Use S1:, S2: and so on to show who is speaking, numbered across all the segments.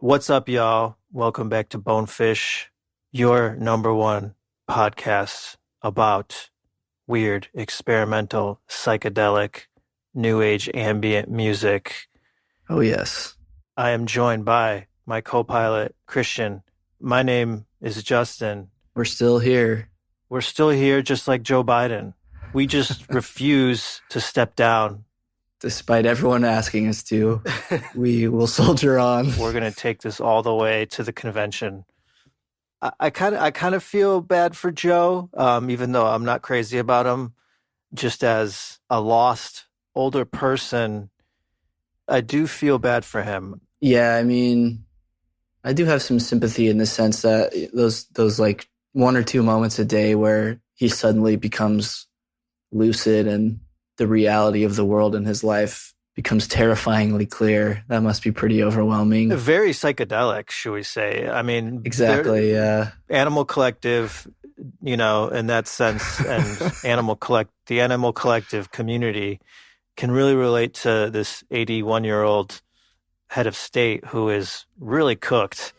S1: What's up, y'all? Welcome back to Bonefish, your number one podcast about weird, experimental, psychedelic, new age ambient music.
S2: Oh, yes.
S1: I am joined by my co-pilot, Christian. My name is Justin.
S2: We're still here.
S1: We're still here just like Joe Biden. We just refuse to step down.
S2: Despite everyone asking us to, we will soldier on.
S1: We're going to take this all the way to the convention. I kind of feel bad for Joe, even though I'm not crazy about him. Just as a lost older person, I do feel bad for him.
S2: Yeah, I mean, I do have some sympathy in the sense that those like 1 or 2 moments a day where he suddenly becomes lucid and the reality of the world in his life becomes terrifyingly clear. That must be pretty overwhelming.
S1: Very psychedelic, should we say. I mean,
S2: exactly, yeah.
S1: Animal Collective, in that sense, and the Animal Collective community can really relate to this 81-year-old head of state who is really cooked.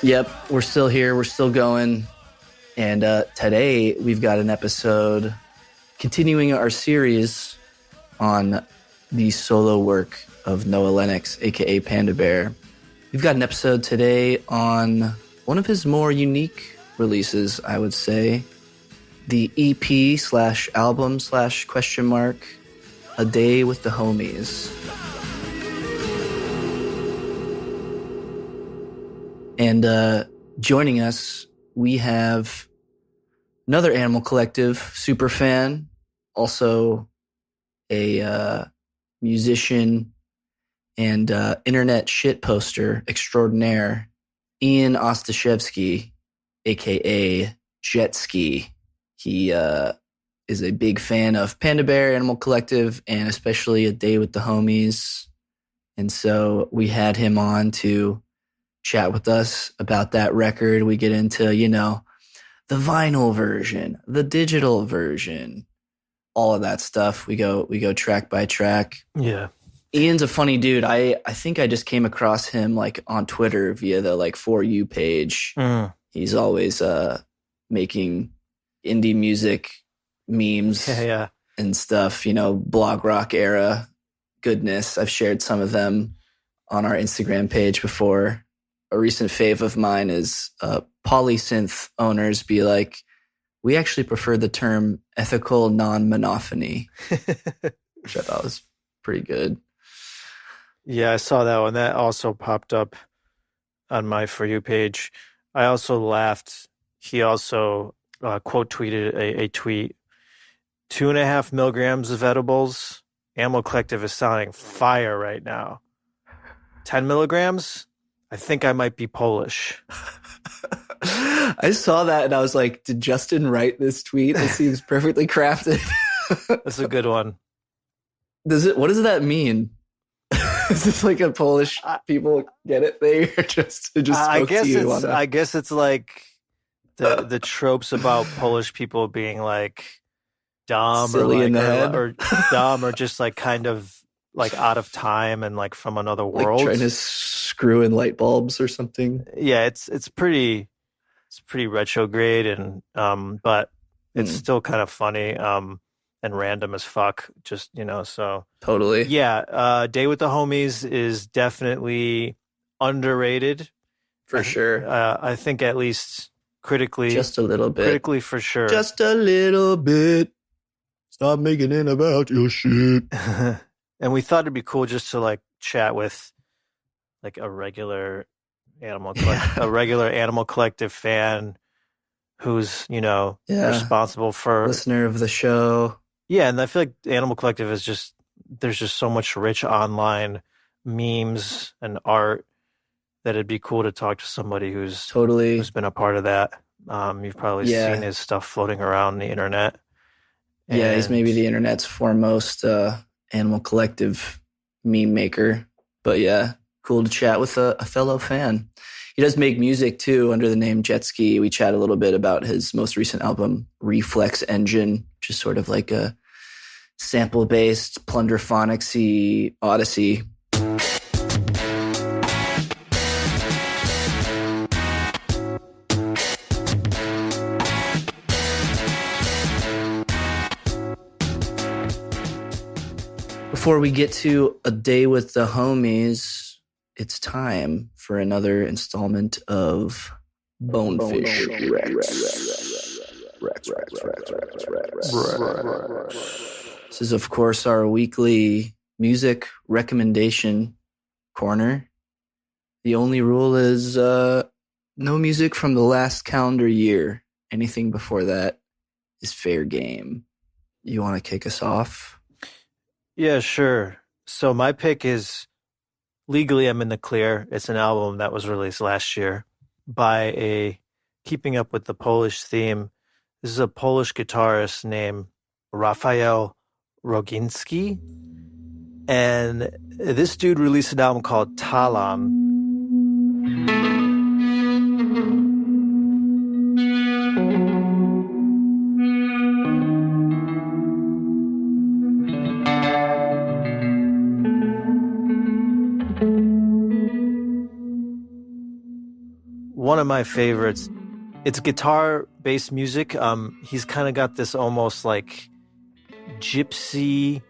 S2: Yep, we're still here. We're still going. And today we've got an episode continuing our series on the solo work of Noah Lennox, a.k.a. Panda Bear. We've got an episode today on one of his more unique releases, I would say. The EP/album/ A Day with the Homies. And joining us, we have another Animal Collective super fan, also a musician and internet shit poster extraordinaire, Ian Ostaszewski, a.k.a. Jetski. He is a big fan of Panda Bear, Animal Collective, and especially A Day with the Homies. And so we had him on to chat with us about that record. We get into, the vinyl version, the digital version, all of that stuff. We go track by track.
S1: Yeah.
S2: Ian's a funny dude. I think I just came across him like on Twitter via the For You page. He's always making indie music memes and stuff, blog rock era goodness. I've shared some of them on our Instagram page before. A recent fave of mine is polysynth owners be like, we actually prefer the term ethical non-monophony, which I thought was pretty good.
S1: Yeah, I saw that one. That also popped up on my For You page. I also laughed. He also quote tweeted a tweet, 2.5 milligrams of edibles. Animal Collective is sounding fire right now. 10 milligrams? I think I might be Polish.
S2: I saw that and I was like, did Justin write this tweet? It seems perfectly crafted.
S1: That's a good one.
S2: What does that mean? Is this like a Polish people get it thing? Or just
S1: I guess it's like the tropes about Polish people being like dumb
S2: silly in the head,
S1: or dumb or just like kind of like out of time and like from another world,
S2: like trying to screw in light bulbs or something.
S1: Yeah, it's pretty retrograde and but it's still kind of funny and random as fuck. Just so
S2: totally.
S1: Yeah, Day with the Homies is definitely underrated
S2: for sure.
S1: I think at least critically,
S2: just a little bit.
S1: Critically, for sure,
S2: just a little bit. Stop making it about your shit.
S1: And we thought it'd be cool just to like chat with like a regular Animal Collective fan who's, responsible for
S2: listener of the show.
S1: Yeah, and I feel like Animal Collective is there's just so much rich online memes and art that it'd be cool to talk to somebody who's
S2: Totally.
S1: been a part of that. You've probably seen his stuff floating around the internet.
S2: Yeah, he's maybe the internet's foremost animal collective meme maker. But yeah, cool to chat with a fellow fan. He does make music too under the name Jetski. We chat a little bit about his most recent album, Reflex Engine, which is sort of like a sample-based plunderphonics-y odyssey. Before we get to A Day with the Homies, it's time for another installment of Bonefish Recs. This is, of course, our weekly music recommendation corner. The only rule is no music from the last calendar year. Anything before that is fair game. You want to kick us off?
S1: Yeah, sure. So my pick is Legally I'm in the Clear. It's an album that was released last year by keeping up with the Polish theme. This is a Polish guitarist named Raphael Rogiński. And this dude released an album called Talàn. One of my favorites. It's guitar-based music. He's kind of got this almost like gypsy,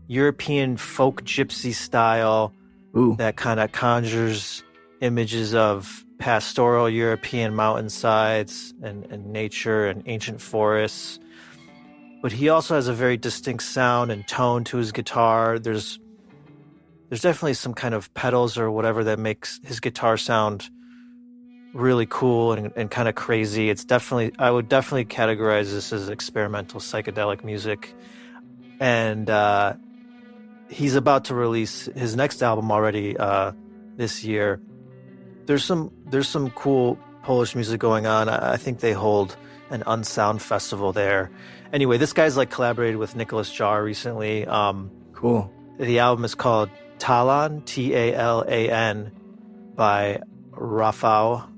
S1: European folk gypsy style.
S2: Ooh.
S1: That kind of conjures images of pastoral European mountainsides and nature and ancient forests. But he also has a very distinct sound and tone to his guitar. There's definitely some kind of pedals or whatever that makes his guitar sound really cool and kind of crazy. I would definitely categorize this as experimental psychedelic music. And he's about to release his next album already this year. There's some cool Polish music going on. I think they hold an Unsound festival there. Anyway, this guy's like collaborated with Nicholas Jar recently.
S2: Cool.
S1: The album is called Talàn, Talan, by Raphael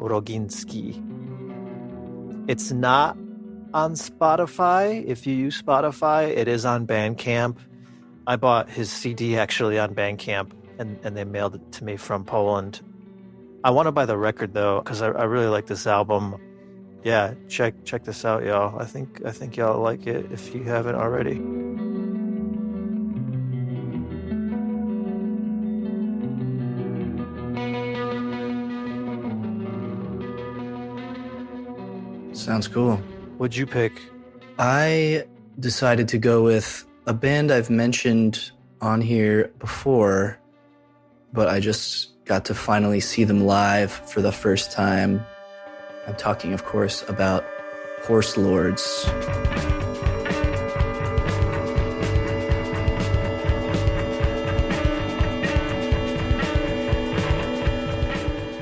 S1: Rogiński. It's not on Spotify. If you use Spotify, it is on Bandcamp. I bought his CD actually on Bandcamp, and they mailed it to me from Poland. I want to buy the record though, because I really like this album. Yeah, check this out, y'all. I think y'all like it if you haven't already.
S2: Sounds cool.
S1: What'd you pick?
S2: I decided to go with a band I've mentioned on here before, but I just got to finally see them live for the first time. I'm talking, of course, about Horse Lords.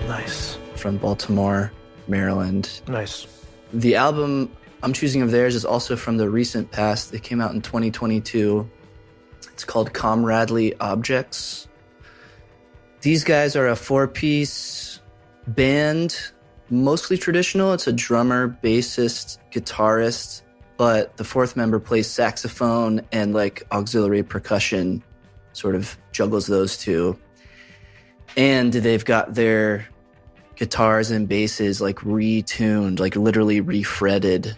S1: Nice.
S2: From Baltimore, Maryland.
S1: Nice.
S2: The album I'm choosing of theirs is also from the recent past. It came out in 2022. It's called Comradely Objects. These guys are a 4-piece band, mostly traditional. It's a drummer, bassist, guitarist, but the fourth member plays saxophone and like auxiliary percussion, sort of juggles those two. And they've got their guitars and basses like retuned, like literally refretted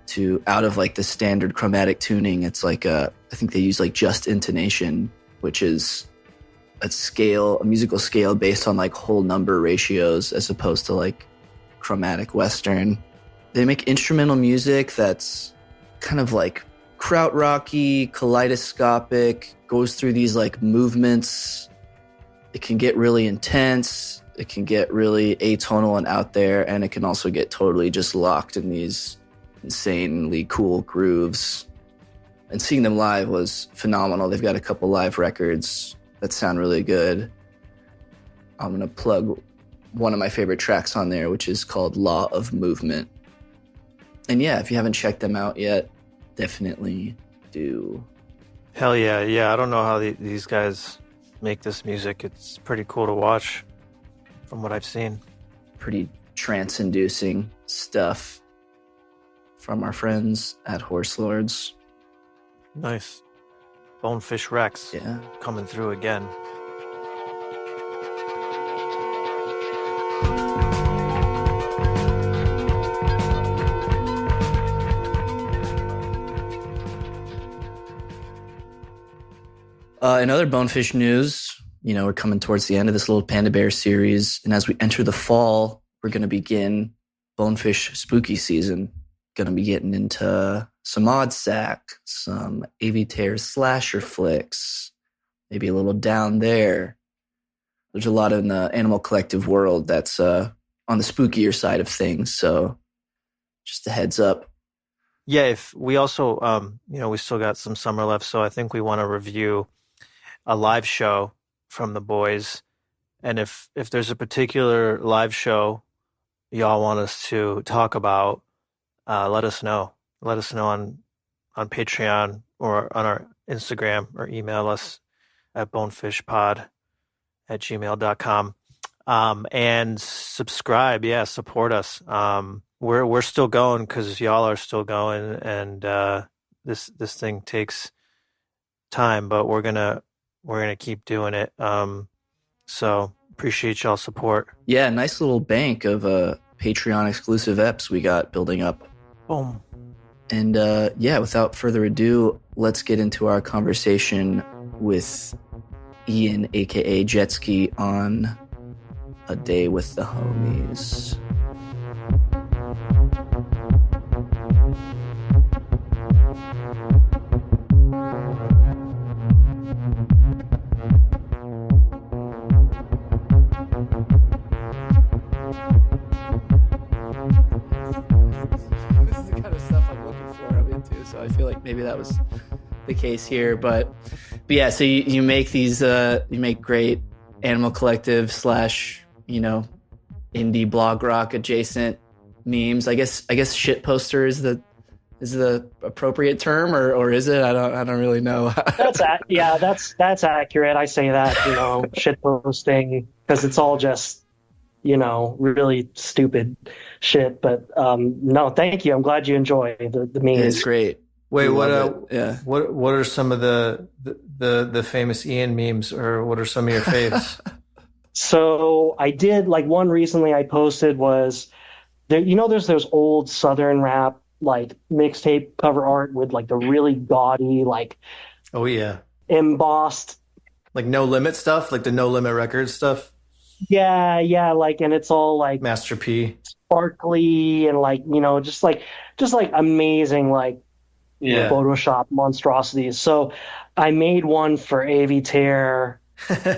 S2: to out of like the standard chromatic tuning. It's like I think they use like just intonation, which is a musical scale based on like whole number ratios as opposed to like chromatic Western. They make instrumental music that's kind of like krautrocky, kaleidoscopic, goes through these like movements. It can get really intense. It can get really atonal and out there, and it can also get totally just locked in these insanely cool grooves. And seeing them live was phenomenal. They've got a couple live records that sound really good. I'm going to plug one of my favorite tracks on there, which is called Law of Movement. And yeah, if you haven't checked them out yet, definitely do.
S1: Hell yeah. Yeah, I don't know how these guys make this music. It's pretty cool to watch from what I've seen.
S2: Pretty trance-inducing stuff from our friends at Horse Lords.
S1: Nice. Bonefish Recs.
S2: Yeah.
S1: Coming through again.
S2: In other Bonefish news, we're coming towards the end of this little Panda Bear series. And as we enter the fall, we're going to begin Bonefish spooky season. Going to be getting into some Oddsac, some AV-Tear slasher flicks, maybe a little down there. There's a lot in the Animal Collective world that's on the spookier side of things. So just a heads up.
S1: Yeah, if we also, we still got some summer left. So I think we want to review a live show from the boys. And if there's a particular live show y'all want us to talk about, let us know. Let us know on Patreon or on our Instagram, or email us at bonefishpod@gmail.com. And subscribe. Yeah, support us. We're still going because y'all are still going, and this thing takes time, but we're gonna keep doing it. So appreciate y'all's support.
S2: Yeah, nice little bank of Patreon exclusive eps we got building up.
S1: Boom.
S2: And without further ado, let's get into our conversation with Ian, aka Jetski, on A Day with the Homies. So I feel like maybe that was the case here, but yeah. So you make these, you make great Animal Collective / indie blog rock adjacent memes. I guess shit poster is the appropriate term, or is it? I don't really know.
S3: That's accurate. I say that, shit posting, because it's all just, really stupid shit. But no, thank you. I'm glad you enjoy the memes.
S2: It's great.
S1: Wait, what are some of the famous Ian memes, or what are some of your faves?
S3: So I did, one recently I posted was there, there's those old Southern rap mixtape cover art with the really gaudy
S1: oh yeah,
S3: embossed
S1: No Limit stuff, the No Limit Records stuff.
S3: Yeah, and it's all
S1: Master P,
S3: sparkly, and just amazing Photoshop monstrosities. So I made one for AV-Tear,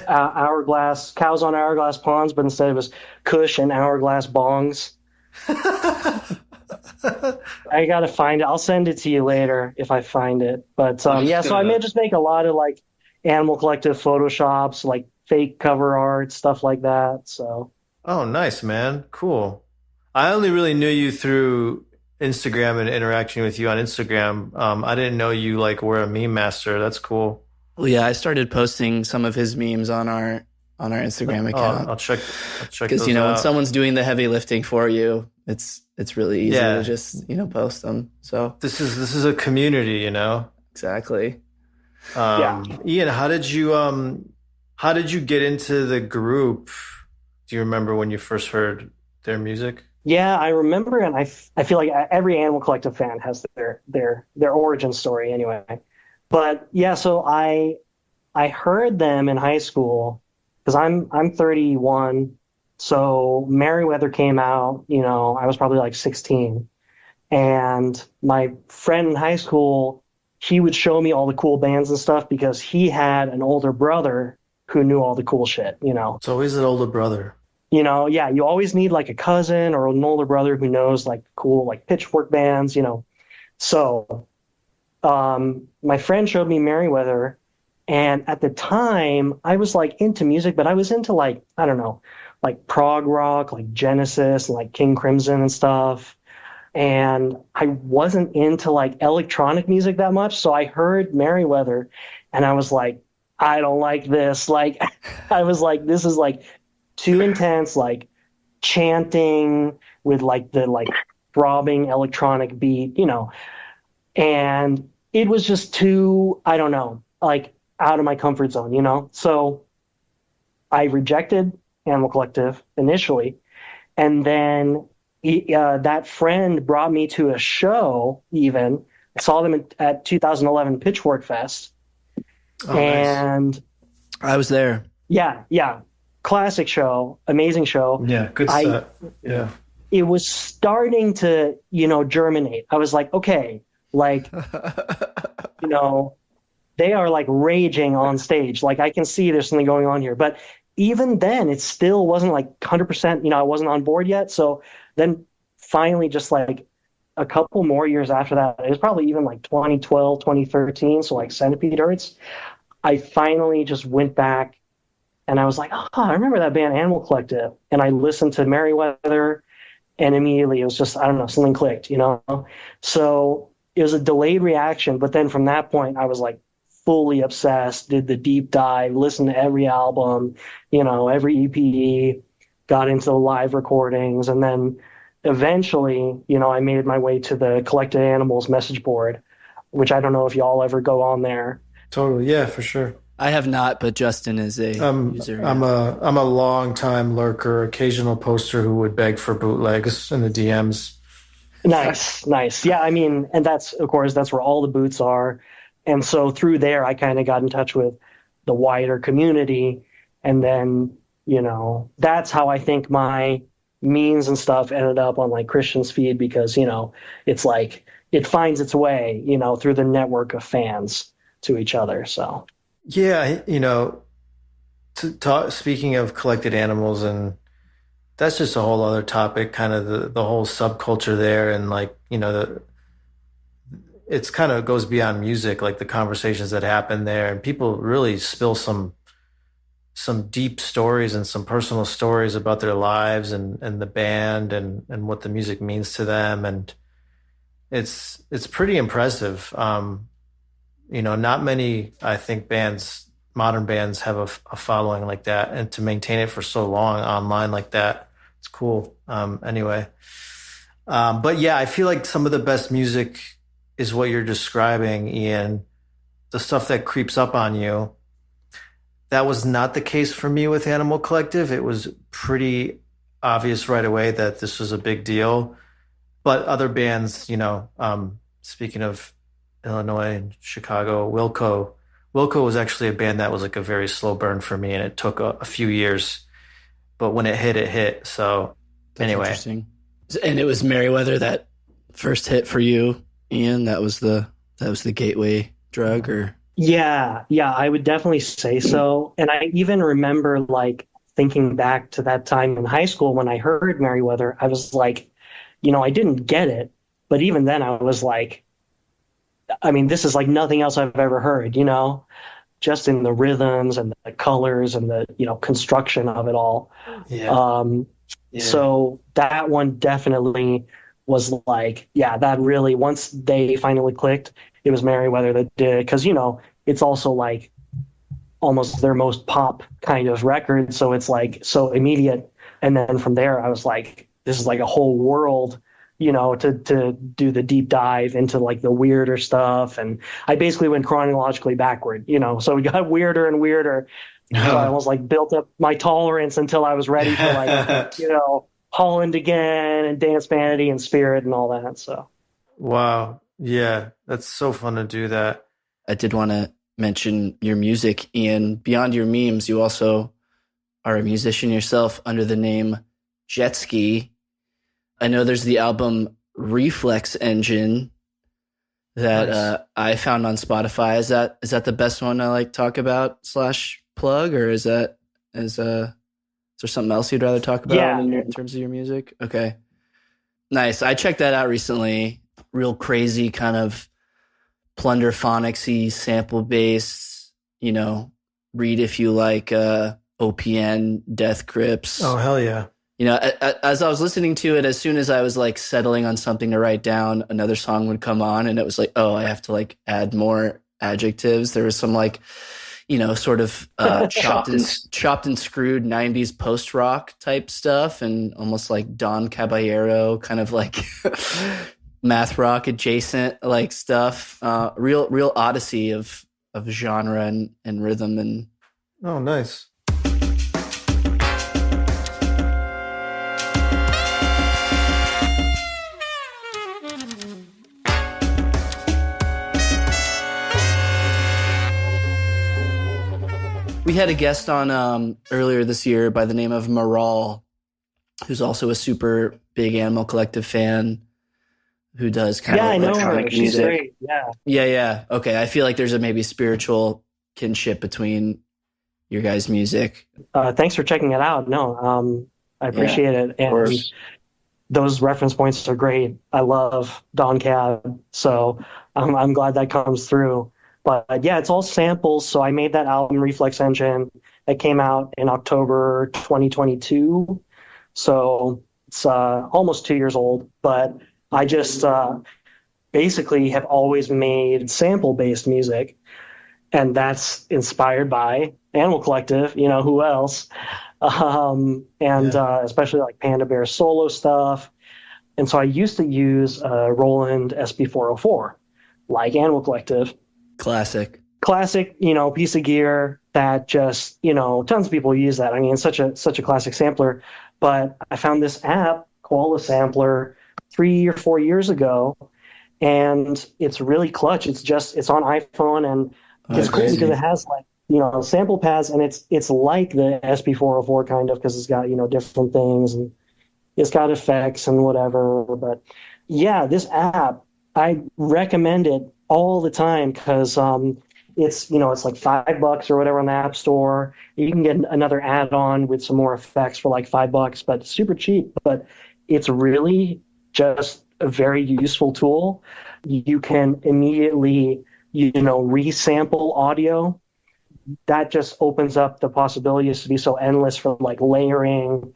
S3: Hourglass, Cows on Hourglass Ponds, but instead it was Kush and Hourglass Bongs. I gotta find it. I'll send it to you later if I find it. But so I may just make a lot of Animal Collective Photoshops, fake cover art, stuff like that. So.
S1: Oh, nice, man. Cool. I only really knew you through Instagram and interacting with you on Instagram. I didn't know you were a meme master. That's cool.
S2: Well, yeah, I started posting some of his memes on our Instagram account.
S1: I'll check
S2: because when someone's doing the heavy lifting for you, it's really easy to just post them. So
S1: this is a community,
S2: Exactly.
S1: Ian, how did you get into the group? Do you remember when you first heard their music?
S3: Yeah, I remember, and I feel like every Animal Collective fan has their origin story anyway. But yeah, so I heard them in high school because I'm 31, so Merriweather came out. I was probably 16, and my friend in high school, he would show me all the cool bands and stuff because he had an older brother who knew all the cool shit.
S1: It's always an older brother.
S3: You always need a cousin or an older brother who knows cool Pitchfork bands, So my friend showed me Merriweather, And at the time, I was like into music, but I was into like, I don't know, like prog rock, like Genesis and like King Crimson and stuff. And I wasn't into like electronic music that much. So I heard Merriweather and I was like, I don't like this. Like, I was like, this is like too intense, like chanting with like the like throbbing electronic beat, and it was just too, I don't know, like out of my comfort zone. So I rejected Animal Collective initially. And then that friend brought me to a show even. I saw them at 2011 Pitchfork Fest.
S2: Oh,
S3: and
S2: nice. I was there.
S3: Yeah. Classic show, amazing show.
S1: Yeah, good set. Yeah.
S3: It was starting to, germinate. I was like, okay, like, they are like raging on stage. Like I can see there's something going on here. But even then, it still wasn't like 100%, I wasn't on board yet. So then finally, just like a couple more years after that, it was probably even like 2012, 2013. So like Centipede Earths, I finally just went back and I was like, oh, I remember that band Animal Collective. And I listened to Merriweather and immediately it was just, I don't know, something clicked, So it was a delayed reaction. But then from that point, I was like fully obsessed, did the deep dive, listened to every album, every EP, got into the live recordings. And then eventually, I made my way to the Collected Animals message board, which I don't know if y'all ever go on there.
S1: Totally. Yeah, for sure.
S2: I have not, but Justin is a user.
S1: I'm a long time lurker, occasional poster who would beg for bootlegs in the DMs.
S3: Nice. Yeah, I mean, and that's, of course, that's where all the boots are. And so through there, I kind of got in touch with the wider community. And then, that's how I think my memes and stuff ended up on like Christian's feed because, it's like it finds its way, through the network of fans to each other. So,
S1: yeah, speaking of Collected Animals, and that's just a whole other topic, kind of the whole subculture there. And like, it's kind of goes beyond music, like the conversations that happen there, and people really spill some deep stories and some personal stories about their lives and the band and what the music means to them. And it's pretty impressive. Not many, I think, modern bands have a following like that, and to maintain it for so long online like that, it's cool. Anyway. But yeah, I feel like some of the best music is what you're describing, Ian, the stuff that creeps up on you. That was not the case for me with Animal Collective. It was pretty obvious right away that this was a big deal. But other bands, speaking of Illinois and Chicago, Wilco was actually a band that was like a very slow burn for me, and it took a few years. But when it hit. So anyway.
S2: That's interesting. And it was Merriweather that first hit for you, Ian? That was the gateway drug, or?
S3: Yeah, I would definitely say so. And I even remember like thinking back to that time in high school when I heard Merriweather, I was like, I didn't get it. But even then I was like, I mean, this is like nothing else I've ever heard, just in the rhythms and the colors and the, construction of it all.
S1: Yeah.
S3: So that one definitely was like, yeah, that really, once they finally clicked, it was Merriweather that did it. Because, it's also like almost their most pop kind of record. So it's like so immediate. And then from there, I was like, this is like a whole world, to do the deep dive into like the weirder stuff. And I basically went chronologically backward, so it got weirder and weirder. So I almost like built up my tolerance until I was ready for like, Holland again and Dance Vanity and Spirit and all that. So.
S1: Wow. Yeah. That's so fun to do that.
S2: I did want to mention your music, Ian. Beyond your memes, you also are a musician yourself under the name Jetski. I know there's the album Reflex Engine that I found on Spotify. Is that the best one to like talk about / plug, or is there something else you'd rather talk about in terms of your music? Okay, nice. I checked that out recently. Real crazy kind of plunderphonics-y sample bass Read If You Like, OPN, Death Grips.
S1: Oh, hell yeah.
S2: As I was listening to it, as soon as I was like settling on something to write down, another song would come on, and it was like, oh, I have to like add more adjectives. There was some like, sort of chopped and screwed 90s post rock type stuff, and almost like Don Caballero kind of like math rock adjacent like stuff. Real odyssey of genre and rhythm. And
S1: oh, nice.
S2: We had a guest on earlier this year by the name of Maral, who's also a super big Animal Collective fan, who does kind of electronic music. She's great. Yeah. Okay, I feel like there's a maybe spiritual kinship between your guys' music.
S3: Thanks for checking it out. No, I appreciate it. And those reference points are great. I love Don Cab, so I'm glad that comes through. But yeah, it's all samples. So I made that album, Reflex Engine. It came out in October 2022. So it's almost 2 years old. But I just basically have always made sample-based music. And that's inspired by Animal Collective, who else? Especially like Panda Bear solo stuff. And so I used to use Roland SP404, like Animal Collective.
S2: Classic,
S3: piece of gear that just, tons of people use that. I mean, it's such a classic sampler. But I found this app, Koala Sampler, 3 or 4 years ago, and it's really clutch. It's on iPhone, and it's cool because it has like, sample pads, and it's like the SP404 kind of, because it's got, different things, and it's got effects and whatever. But yeah, this app, I recommend it all the time because it's like $5 or whatever on the App Store. You can get another add-on with some more effects for like $5, but super cheap. But it's really just a very useful tool. You can immediately resample audio. That just opens up the possibilities to be so endless for like layering.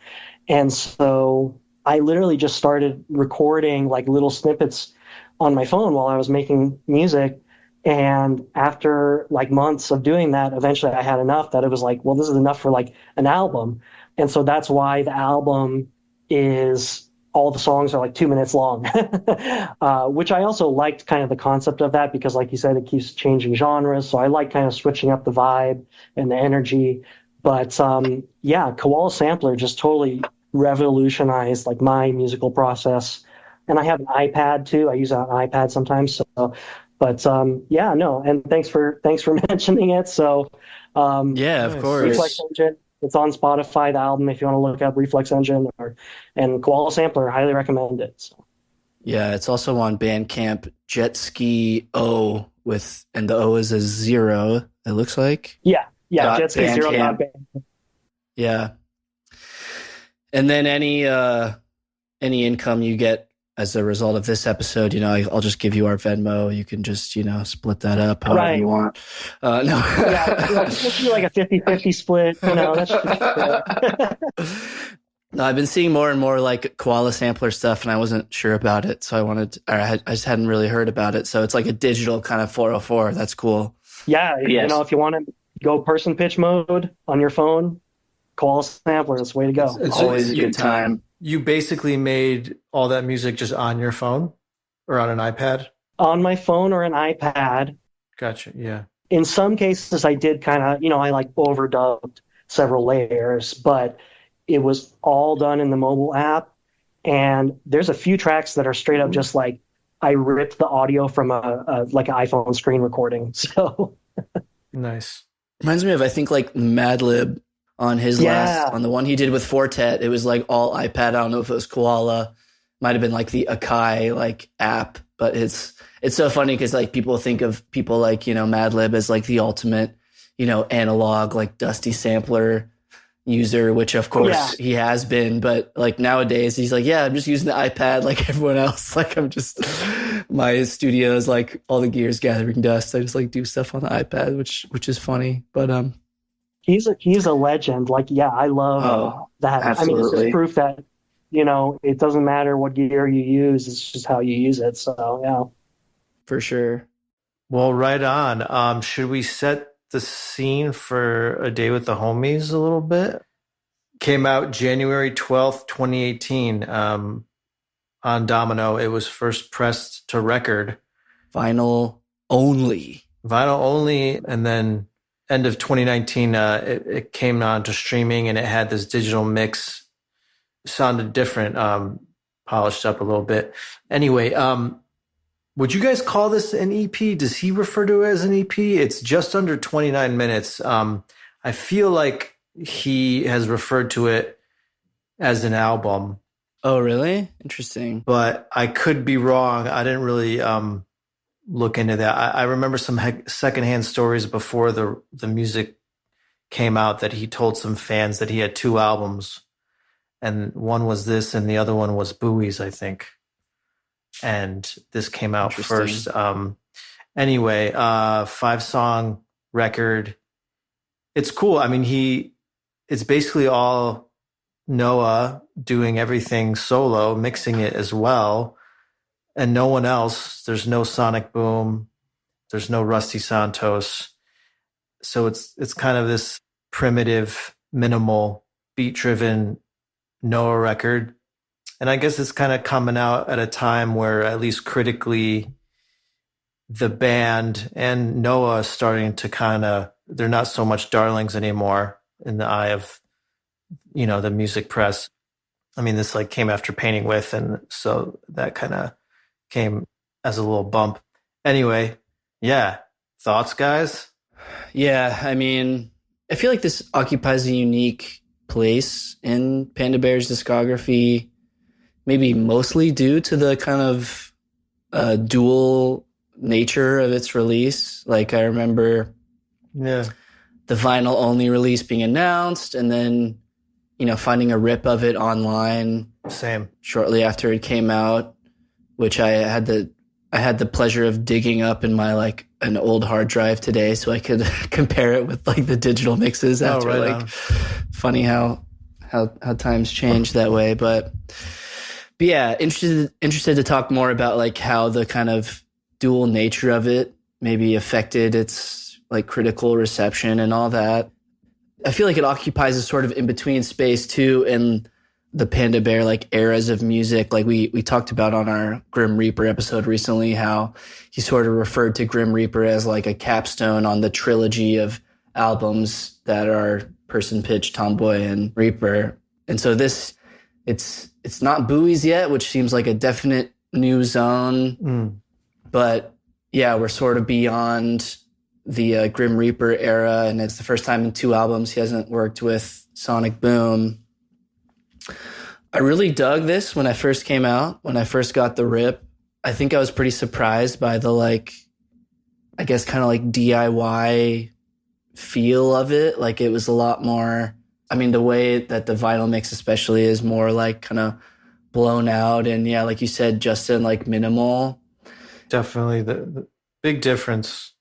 S3: And so I literally just started recording like little snippets on my phone while I was making music. And after like months of doing that, eventually I had enough that it was like, well, this is enough for like an album. And so that's why the album is, all the songs are like 2 minutes long, which I also liked kind of the concept of that, because like you said, it keeps changing genres. So I like kind of switching up the vibe and the energy. But Koala Sampler just totally revolutionized like my musical process. And I have an iPad too. I use an iPad sometimes. So, but and thanks for mentioning it. So,
S2: of course.
S3: Reflex Engine. It's on Spotify, the album, if you want to look up Reflex Engine and Koala Sampler. Highly recommend it. So.
S2: Yeah, it's also on Bandcamp. Jetski O and the O is a 0. It looks like.
S3: Yeah, Jetski 0.
S2: Yeah, and then any income you get as a result of this episode, I'll just give you our Venmo. You can just, split that up however you want. No.
S3: Let's do like a 50-50 split. That should
S2: No, I've been seeing more and more like Koala Sampler stuff, and I wasn't sure about it. So I just hadn't really heard about it. So it's like a digital kind of 404. That's cool.
S3: Yeah. Yes. If you want to go person pitch mode on your phone, Koala Sampler, it's the way to go.
S2: It's always a good time.
S1: You basically made all that music just on your phone or on an iPad?
S3: On my phone or an iPad.
S1: Gotcha, yeah.
S3: In some cases, I did kind of, I like overdubbed several layers, but it was all done in the mobile app. And there's a few tracks that are straight up just like I ripped the audio from like an iPhone screen recording. So
S1: nice.
S2: Reminds me of, I think, like Madlib. On his on the one he did with Fortet, it was like all iPad. I don't know if it was Koala, might have been like the Akai like app, but it's so funny because like people think of people like Madlib as like the ultimate analog like dusty sampler user, which of course he has been, but like nowadays he's like, I'm just using the iPad like everyone else, like I'm just my studio is like all the gear's gathering dust. I just like do stuff on the iPad, which is funny. But
S3: he's a legend. Like, yeah, I love that. I mean, it's just
S2: absolutely.
S3: proof that, it doesn't matter what gear you use, it's just how you use it. So yeah.
S2: For sure.
S1: Well, right on. Should we set the scene for A Day with the Homies a little bit? Came out January 12th, 2018. On Domino. It was first pressed to record.
S2: Vinyl only.
S1: And then end of 2019, it came on to streaming, and it had this digital mix. Sounded different, polished up a little bit. Anyway, would you guys call this an EP? Does he refer to it as an EP? It's just under 29 minutes. I feel like he has referred to it as an album.
S2: Oh, really? Interesting.
S1: But I could be wrong. I didn't really look into that. I remember some secondhand stories before the music came out that he told some fans that he had 2 albums, and one was this and the other one was Buoys, I think. And this came out first. Anyway, 5-song record. It's cool. I mean, it's basically all Noah doing everything solo, mixing it as well, and no one else. There's no Sonic Boom. There's no Rusty Santos. So it's kind of this primitive, minimal, beat-driven Noah record. And I guess it's kind of coming out at a time where, at least critically, the band and Noah is starting to they're not so much darlings anymore in the eye of, the music press. I mean, this came after Painting With, and so that kind of came as a little bump. Anyway, yeah. Thoughts, guys?
S2: Yeah, I mean, I feel like this occupies a unique place in Panda Bear's discography, maybe mostly due to the kind of dual nature of its release. Like, I remember the vinyl only release being announced, and then finding a rip of it online.
S1: Same.
S2: Shortly after it came out, which I had the pleasure of digging up in my an old hard drive today, so I could compare it with the digital mixes after.
S1: On.
S2: Funny how times change that way, but yeah, interested to talk more about how the kind of dual nature of it maybe affected its critical reception and all that. I feel like it occupies a sort of in-between space too in the Panda Bear eras of music. We talked about on our Grim Reaper episode recently how he sort of referred to Grim Reaper as a capstone on the trilogy of albums that are Person Pitch, Tomboy, and Reaper. And so it's not Buoys yet, which seems like a definite new zone. But yeah, we're sort of beyond the Grim Reaper era, and it's the first time in 2 albums he hasn't worked with Sonic Boom. I really dug this when I first came out, when I first got the rip. I think I was pretty surprised by the I guess kind of DIY feel of it. It was a lot more, I mean, the way that the vinyl mix especially is more kind of blown out, and yeah, like you said, Justin, minimal.
S1: Definitely the big difference.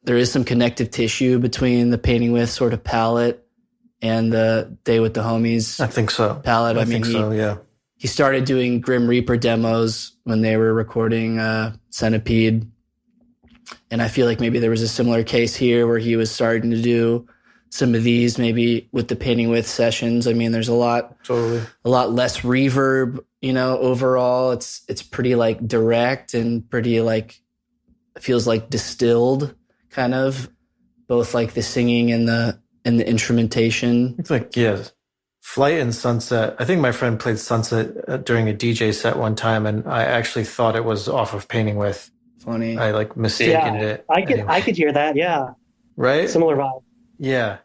S2: There is some connective tissue between the Painting With sort of palette and the Day with the Homies.
S1: I think so.
S2: Palette. I mean,
S1: yeah.
S2: He started doing Grim Reaper demos when they were recording Centipede. And I feel like maybe there was a similar case here where he was starting to do some of these maybe with the Painting With sessions. I mean, there's a lot less reverb, overall. It's pretty direct and pretty feels distilled kind of, both the singing and the instrumentation.
S1: It's Flight and Sunset. I think my friend played Sunset during a DJ set one time, and I actually thought it was off of Painting With.
S2: Funny.
S1: I mistaken it.
S3: I could hear that. Yeah.
S1: Right.
S3: Similar vibe.
S1: Yeah.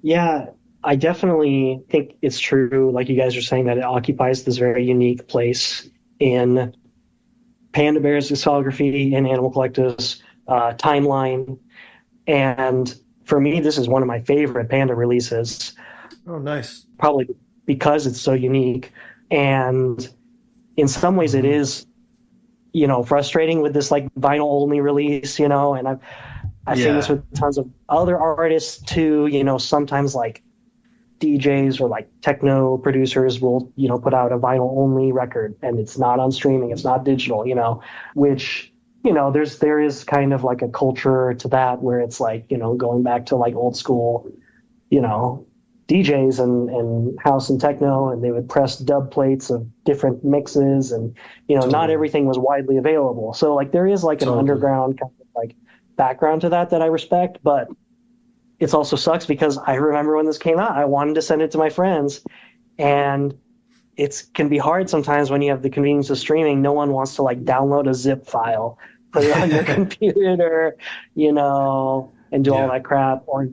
S3: Yeah. I definitely think it's true. Like you guys are saying, that it occupies this very unique place in Panda Bear's discography and Animal Collective's timeline. And for me, this is one of my favorite Panda releases.
S1: Oh, nice.
S3: Probably because it's so unique. And in some ways it is, frustrating with this like vinyl only release, and I've seen this with tons of other artists too, sometimes like DJs or like techno producers will, put out a vinyl only record and it's not on streaming, it's not digital, which, there is kind of like a culture to that where it's like, going back to like old school, DJs and house and techno, and they would press dub plates of different mixes and, not everything was widely available. So like there is like an underground kind of like background to that I respect, but it also sucks because I remember when this came out, I wanted to send it to my friends, and it can be hard sometimes when you have the convenience of streaming. No one wants to like download a zip file, put it on your computer, and do all that crap, or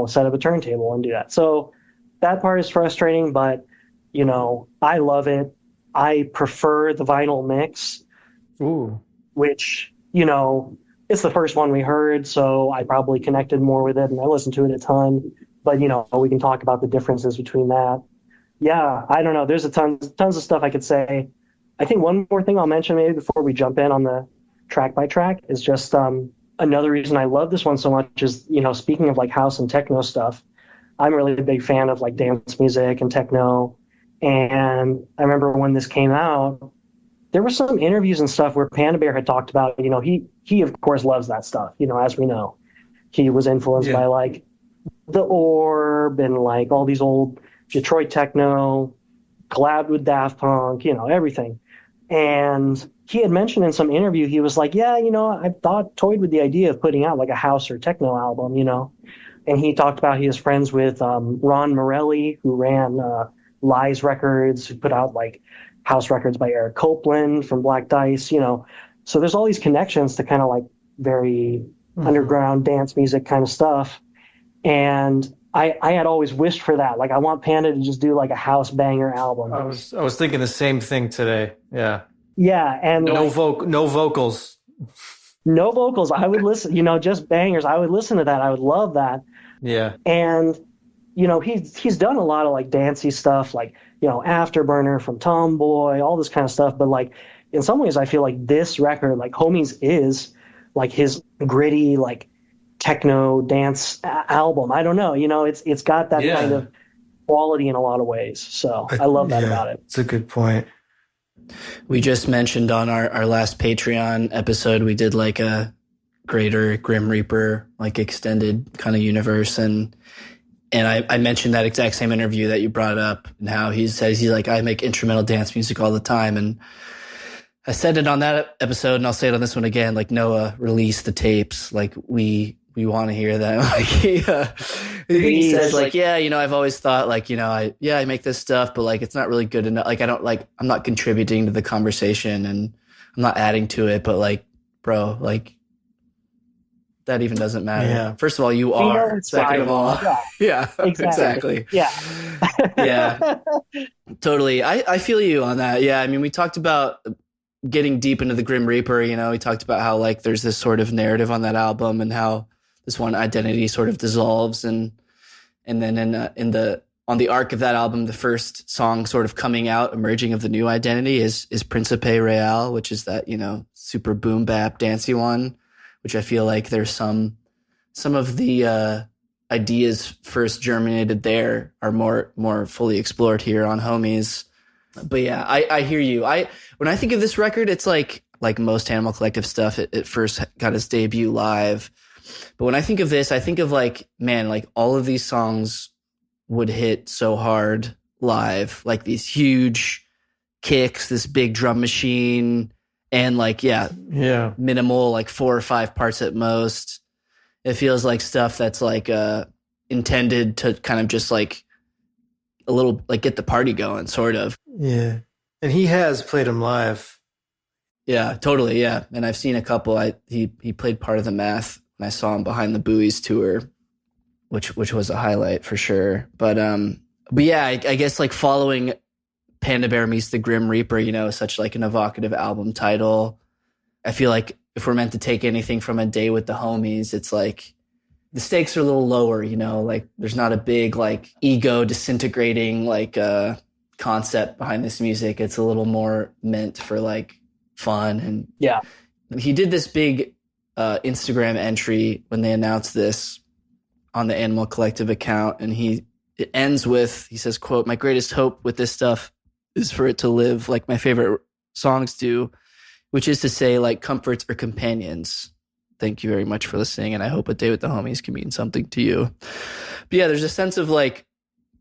S3: set up a turntable and do that. So that part is frustrating, but I love it. I prefer the vinyl mix, which it's the first one we heard, so I probably connected more with it, and I listened to it a ton. But we can talk about the differences between that. Yeah, I don't know. There's tons of stuff I could say. I think one more thing I'll mention maybe before we jump in on the track by track is just another reason I love this one so much is, speaking of like house and techno stuff, I'm really a big fan of like dance music and techno. And I remember when this came out, there were some interviews and stuff where Panda Bear had talked about, he of course loves that stuff, as we know. He was influenced by like The Orb and like all these old Detroit techno, collabed with Daft Punk, everything. And he had mentioned in some interview, he was like, I toyed with the idea of putting out like a house or techno album, And he talked about he was friends with Ron Morelli, who ran Lies Records, who put out like house records by Eric Copeland from Black Dice, So there's all these connections to kind of like very underground dance music kind of stuff. And I had always wished for that. Like I want Panda to just do like a house banger album.
S1: I was thinking the same thing today. Yeah.
S3: Yeah. And
S1: no vocals.
S3: No vocals. I would listen, just bangers. I would listen to that. I would love that.
S1: Yeah.
S3: And, he's done a lot of like dancey stuff, like, Afterburner from Tomboy, all this kind of stuff. But like, in some ways, I feel like this record, like Homies, is like his gritty, like techno dance album. I don't know, it's got that kind of quality in a lot of ways. So I love that about it.
S1: It's a good point.
S2: We just mentioned on our last Patreon episode, we did like a greater Grim Reaper, like extended kind of universe. And I mentioned that exact same interview that you brought up and how he says he's like, I make instrumental dance music all the time. And I said it on that episode and I'll say it on this one again, like Noah, release the tapes. Like we want to hear that. Like he says like, I've always thought like, I make this stuff, but like, it's not really good enough. Like, I'm not contributing to the conversation and I'm not adding to it, but like, bro, like, that even doesn't matter. Yeah. First of all, you are. Second of all, exactly. Yeah, totally. I feel you on that. Yeah, I mean, we talked about getting deep into the Grim Reaper. We talked about how like there's this sort of narrative on that album and how this one identity sort of dissolves, and then on the arc of that album, the first song sort of coming out, emerging of the new identity is Principe Real, which is that super boom bap dancey one. Which I feel like there's some of the ideas first germinated there are more fully explored here on Homies. But yeah, I hear you. When I think of this record, it's like most Animal Collective stuff, it first got its debut live. But when I think of this, I think of like, man, like all of these songs would hit so hard live, like these huge kicks, this big drum machine, and like, minimal, like 4 or 5 parts at most. It feels like stuff that's like intended to kind of just like a little, like get the party going, sort of.
S1: Yeah. And he has played them live.
S2: Yeah, totally. Yeah. And I've seen a couple. He played part of the Math when I saw him behind the Buoys tour, which was a highlight for sure. But yeah, I guess like following Panda Bear meets the Grim Reaper, such like an evocative album title. I feel like if we're meant to take anything from A Day with the Homies, it's like the stakes are a little lower, like there's not a big like ego disintegrating like concept behind this music. It's a little more meant for like fun. And
S3: Yeah.
S2: he did this big Instagram entry when they announced this on the Animal Collective account, and it ends with, he says, quote, "My greatest hope with this stuff is for it to live like my favorite songs do, which is to say, like comforts or companions. Thank you very much for listening, and I hope a day with the homies can mean something to you." But yeah, there's a sense of like,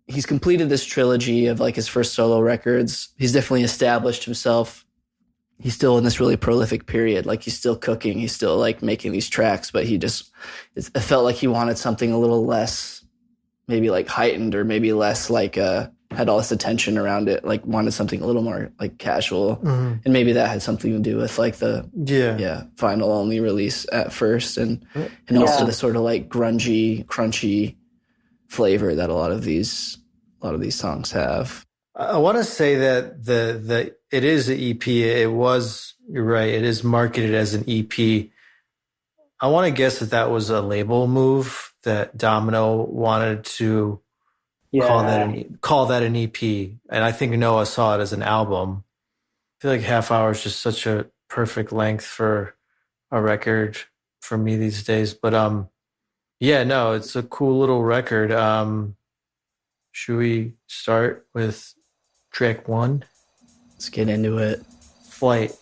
S2: he's completed this trilogy of like his first solo records. He's definitely established himself. He's still in this really prolific period. Like he's still cooking. He's still like making these tracks, but it felt like he wanted something a little less, maybe like heightened, or maybe less like had all this attention around it. Like wanted something a little more like casual. Mm-hmm. And maybe that had something to do with like the vinyl only release at first, and also the sort of like grungy, crunchy flavor that a lot of these songs have.
S1: I want to say that it is an EP. You're right. It is marketed as an EP. I want to guess that was a label move, that Domino wanted to call that an EP. And I think Noah saw it as an album. I feel like half hour is just such a perfect length for a record for me these days. But it's a cool little record. Should we start with track 1?
S2: Let's get into it.
S1: Flight.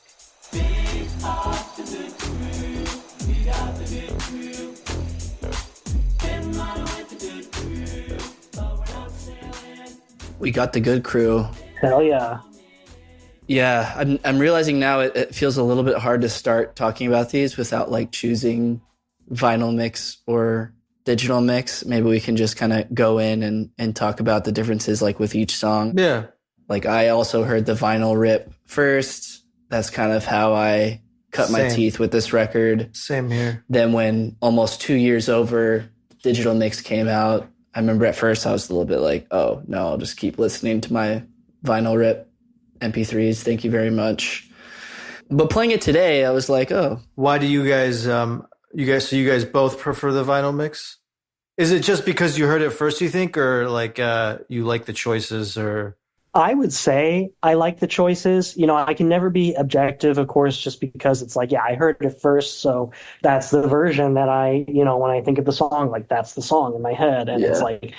S2: We got the good crew.
S3: Hell yeah.
S2: Yeah, I'm realizing now it feels a little bit hard to start talking about these without like choosing vinyl mix or digital mix. Maybe we can just kind of go in and talk about the differences like with each song.
S1: Yeah.
S2: Like I also heard the vinyl rip first. That's kind of how I cut my teeth with this record.
S1: Same here.
S2: Then when almost 2 years over, digital mix came out, I remember at first I was a little bit like, oh no, I'll just keep listening to my vinyl rip MP3s. Thank you very much. But playing it today, I was like, oh.
S1: Why do you guys both prefer the vinyl mix? Is it just because you heard it first, you think, or like you like the choices, or?
S3: I would say I like the choices. You know, I can never be objective, of course, just because it's like, I heard it first, so that's the version that when I think of the song, like that's the song in my head, and it's like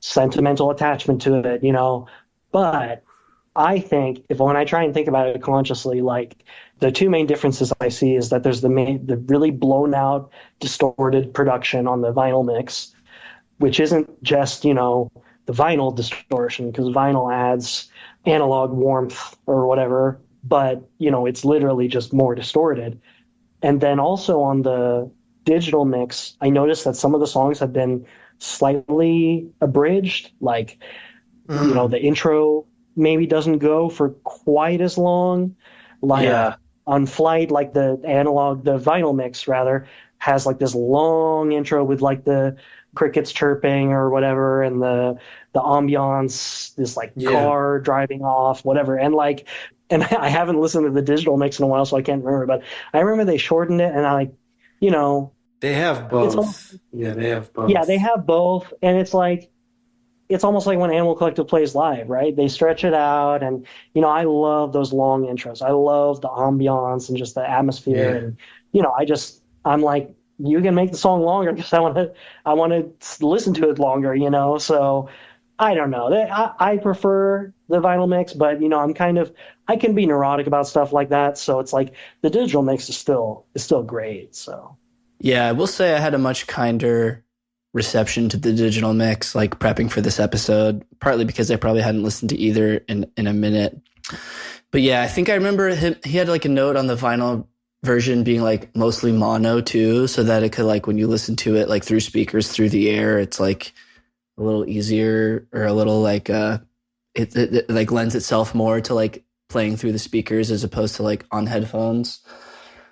S3: sentimental attachment to it, But I think when I try and think about it consciously, like the two main differences I see is that there's the really blown out, distorted production on the vinyl mix, which isn't just, the vinyl distortion, because vinyl adds analog warmth or whatever, but it's literally just more distorted. And then also on the digital mix, I noticed that some of the songs have been slightly abridged, like the intro maybe doesn't go for quite as long, like on Flight, like the vinyl mix rather has like this long intro with like the crickets chirping or whatever, and the ambiance, this like car driving off, whatever. And I haven't listened to the digital mix in a while, so I can't remember, but I remember they shortened it, and
S1: they have both. They have both.
S3: Yeah, they have both. And it's like, it's almost like when Animal Collective plays live, right? They stretch it out, and I love those long intros. I love the ambiance and just the atmosphere, and I'm like, you can make the song longer because I want to listen to it longer, So I don't know. I prefer the vinyl mix, but I can be neurotic about stuff like that. So it's like the digital mix is still great. So
S2: yeah, I will say I had a much kinder reception to the digital mix, like prepping for this episode, partly because I probably hadn't listened to either in a minute. But yeah, I think I remember he had like a note on the vinyl version being like mostly mono too, so that it could, like, when you listen to it like through speakers through the air, it's like a little easier, or a little like it like lends itself more to like playing through the speakers as opposed to like on headphones.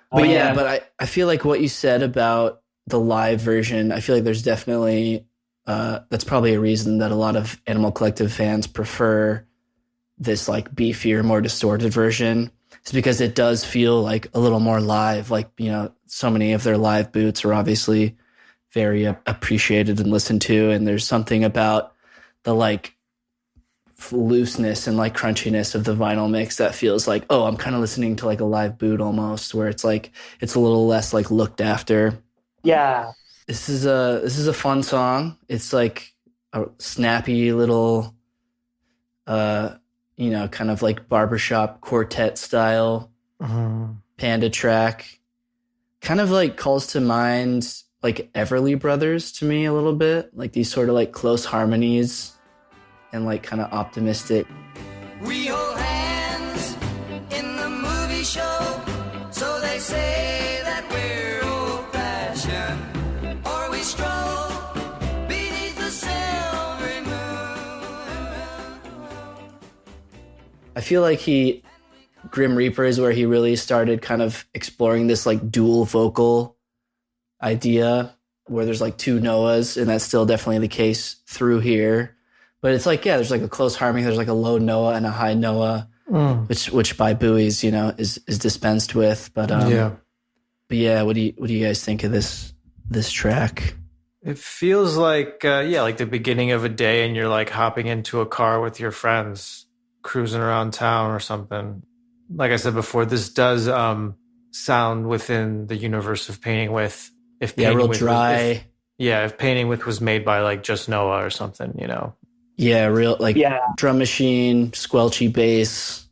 S2: But but I feel like what you said about the live version, I feel like there's definitely that's probably a reason that a lot of Animal Collective fans prefer this like beefier, more distorted version. It's because it does feel like a little more live. Like, so many of their live boots are obviously very appreciated and listened to. And there's something about the like looseness and like crunchiness of the vinyl mix that feels like, oh, I'm kind of listening to like a live boot almost, where it's like it's a little less like looked after.
S3: Yeah.
S2: This is a fun song. It's like a snappy little kind of like barbershop quartet style Panda track. Kind of like calls to mind like Everly Brothers to me a little bit, like these sort of like close harmonies and like kind of optimistic.
S4: We hold hands in the movie show, so they say that we're old-fashioned, or we stroll beneath the silvery moon.
S2: I feel like Grim Reaper is where he really started kind of exploring this like dual vocal idea where there's like two Noahs, and that's still definitely the case through here. But it's like, yeah, there's like a close harmony. There's like a low Noah and a high Noah, which by buoys, is dispensed with. But yeah, what do you guys think of this track?
S1: It feels like like the beginning of a day, and you're like hopping into a car with your friends, cruising around town or something. Like I said before, this does sound within the universe of Painting With. If Painting
S2: real
S1: With
S2: dry.
S1: If Painting With was made by like just Noah or something,
S2: Yeah, real drum machine, squelchy bass.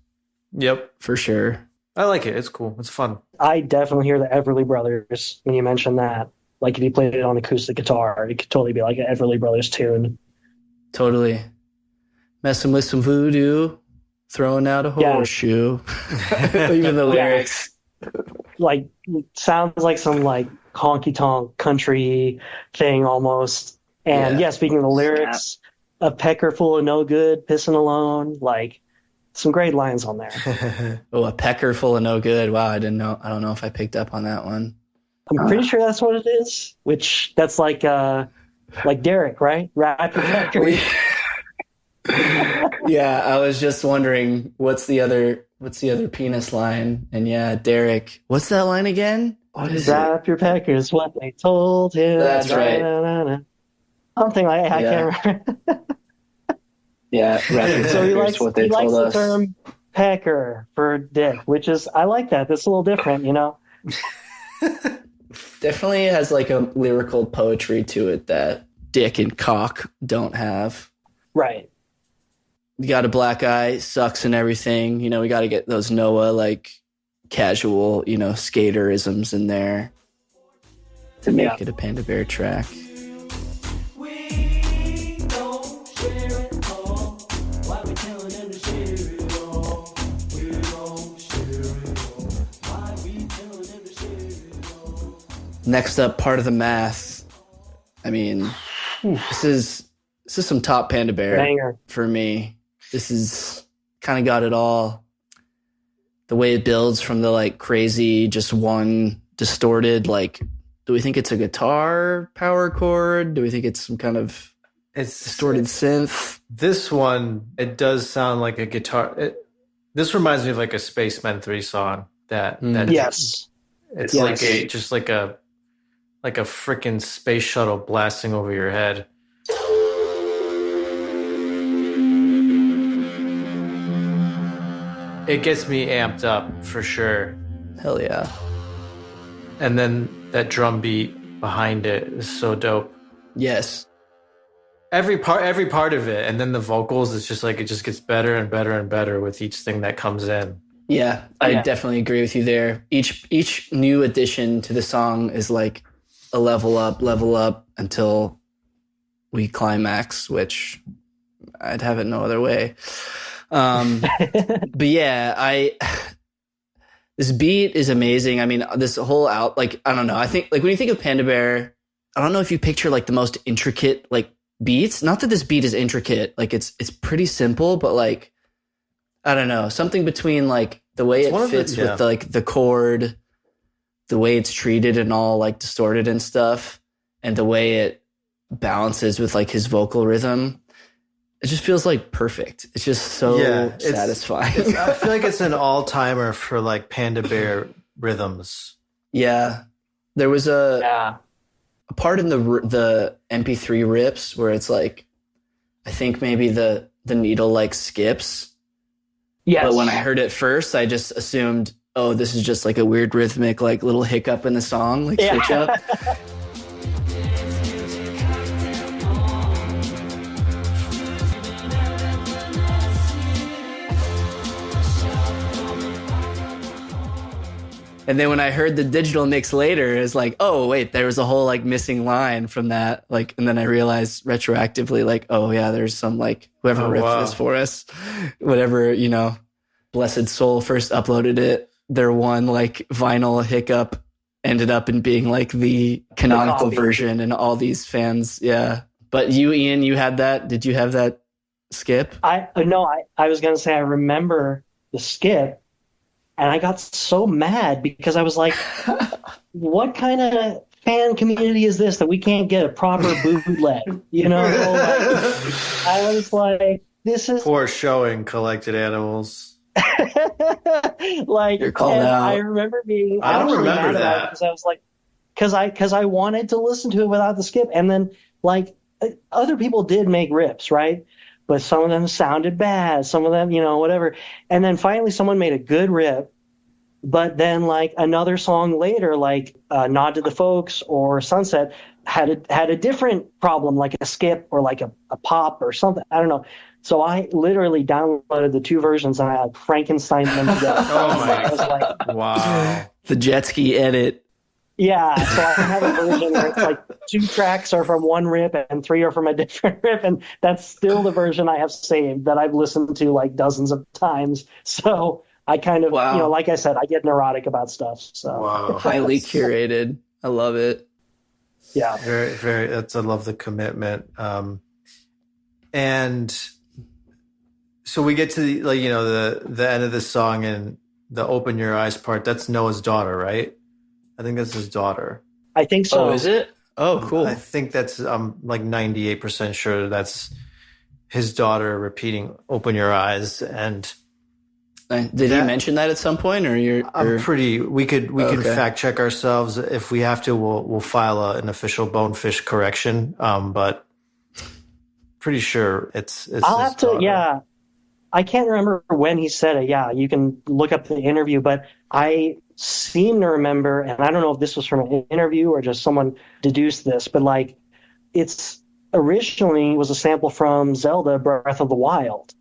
S1: Yep,
S2: for sure.
S1: I like it. It's cool. It's fun.
S3: I definitely hear the Everly Brothers when you mention that. Like if you played it on acoustic guitar, it could totally be like an Everly Brothers tune.
S2: Totally. Messing with some voodoo, throwing out a horseshoe. Even the lyrics.
S3: Like sounds like some like honky tonk country thing almost. And speaking of the lyrics, a pecker full of no good, pissing alone, like some great lines on there.
S2: A pecker full of no good. Wow, I didn't know. I don't know if I picked up on that one.
S3: I'm pretty sure that's what it is. That's like Derek, right? Rap your pecker.
S2: Yeah, I was just wondering what's the other penis line? And yeah, Derek. What's that line again? What is
S3: Rap your pecker is what they told him.
S2: That's right.
S3: Something like I can't remember.
S2: Yeah,
S3: so he likes the term pecker for dick, which is I like that. That's a little different,
S2: Definitely has like a lyrical poetry to it that dick and cock don't have.
S3: Right.
S2: You got a black eye, sucks and everything. We got to get those Noah like casual, skaterisms in there to make it a Panda Bear track. Next up, Part of the Math. I mean, this is some top Panda Bear
S3: banger
S2: for me. This is kind of got it all. The way it builds from the like crazy, just one distorted, like, do we think it's a guitar power chord? Do we think it's some kind of distorted synth?
S1: This one, it does sound like a guitar. This reminds me of like a Spacemen 3 song.
S3: Yes.
S1: It's like a freaking space shuttle blasting over your head. It gets me amped up for sure.
S2: Hell yeah.
S1: And then that drum beat behind it is so dope.
S2: Yes.
S1: Every part of it, and then the vocals, it's just like it just gets better and better and better with each thing that comes in.
S2: Yeah, I definitely agree with you there. Each new addition to the song is like a level up until we climax, which I'd have it no other way. But yeah, this beat is amazing. I mean, this whole I don't know. I think like when you think of Panda Bear, I don't know if you picture like the most intricate like beats. Not that this beat is intricate. Like it's pretty simple, but like, I don't know, something between like the way it fits with the chord, the way it's treated and all like distorted and stuff, and the way it balances with like his vocal rhythm. It just feels like perfect. It's just so satisfying.
S1: I feel like it's an all-timer for like Panda Bear rhythms.
S2: Yeah. There was a part in the MP3 rips where it's like, I think maybe the the needle like skips.
S3: Yes.
S2: But when I heard it first, I just assumed, oh, this is just like a weird rhythmic, like little hiccup in the song, like switch up. And then when I heard the digital mix later, it's like, oh, wait, there was a whole like missing line from that. Like, and then I realized retroactively, like, oh yeah, there's some like whoever ripped this for us, whatever, you know, Blessed Soul first uploaded it. Their one like vinyl hiccup ended up in being like the canonical version, and all these fans, yeah. But you, Ian, you had that. Did you have that skip?
S3: I was gonna say I remember the skip. And I got so mad because I was like, what kind of fan community is this that we can't get a proper bootleg? You know? Like, I was like, this is...
S1: Poor showing Collected Animals.
S3: Like,
S2: you're called out.
S3: I remember being...
S1: I don't remember that.
S3: Because I was like... Because I wanted to listen to it without the skip. And then, like, other people did make rips, right? But some of them sounded bad. Some of them, you know, whatever. And then finally someone made a good rip. But then like another song later, like Nod to the Folks or Sunset had a different problem, like a skip or like a pop or something. I don't know. So I literally downloaded the two versions and I had Frankenstein them together.
S1: I was like, wow.
S2: The Jetski edit.
S3: Yeah, so I have a version where it's like 2 tracks are from one rip and 3 are from a different rip, and that's still the version I have saved that I've listened to like dozens of times. So I kind of, you know, like I said, I get neurotic about stuff. So
S2: highly curated. I love it.
S3: Yeah,
S1: very, very. I love the commitment. And so we get to the end of the song and the "Open Your Eyes" part. That's Noah's daughter, right? I think that's his daughter.
S3: I think so.
S2: Oh, is it? Oh, cool.
S1: I think that's, I'm like 98% sure that's his daughter repeating "Open Your Eyes." And
S2: did he mention that at some point, or
S1: I'm pretty, we can fact check ourselves if we have to. We'll file an official Bonefish correction. But pretty sure it's
S3: I'll have to, yeah. I can't remember when he said it. Yeah, you can look up the interview, but I seem to remember, and I don't know if this was from an interview or just someone deduced this, but like it's originally was a sample from Zelda Breath of the Wild,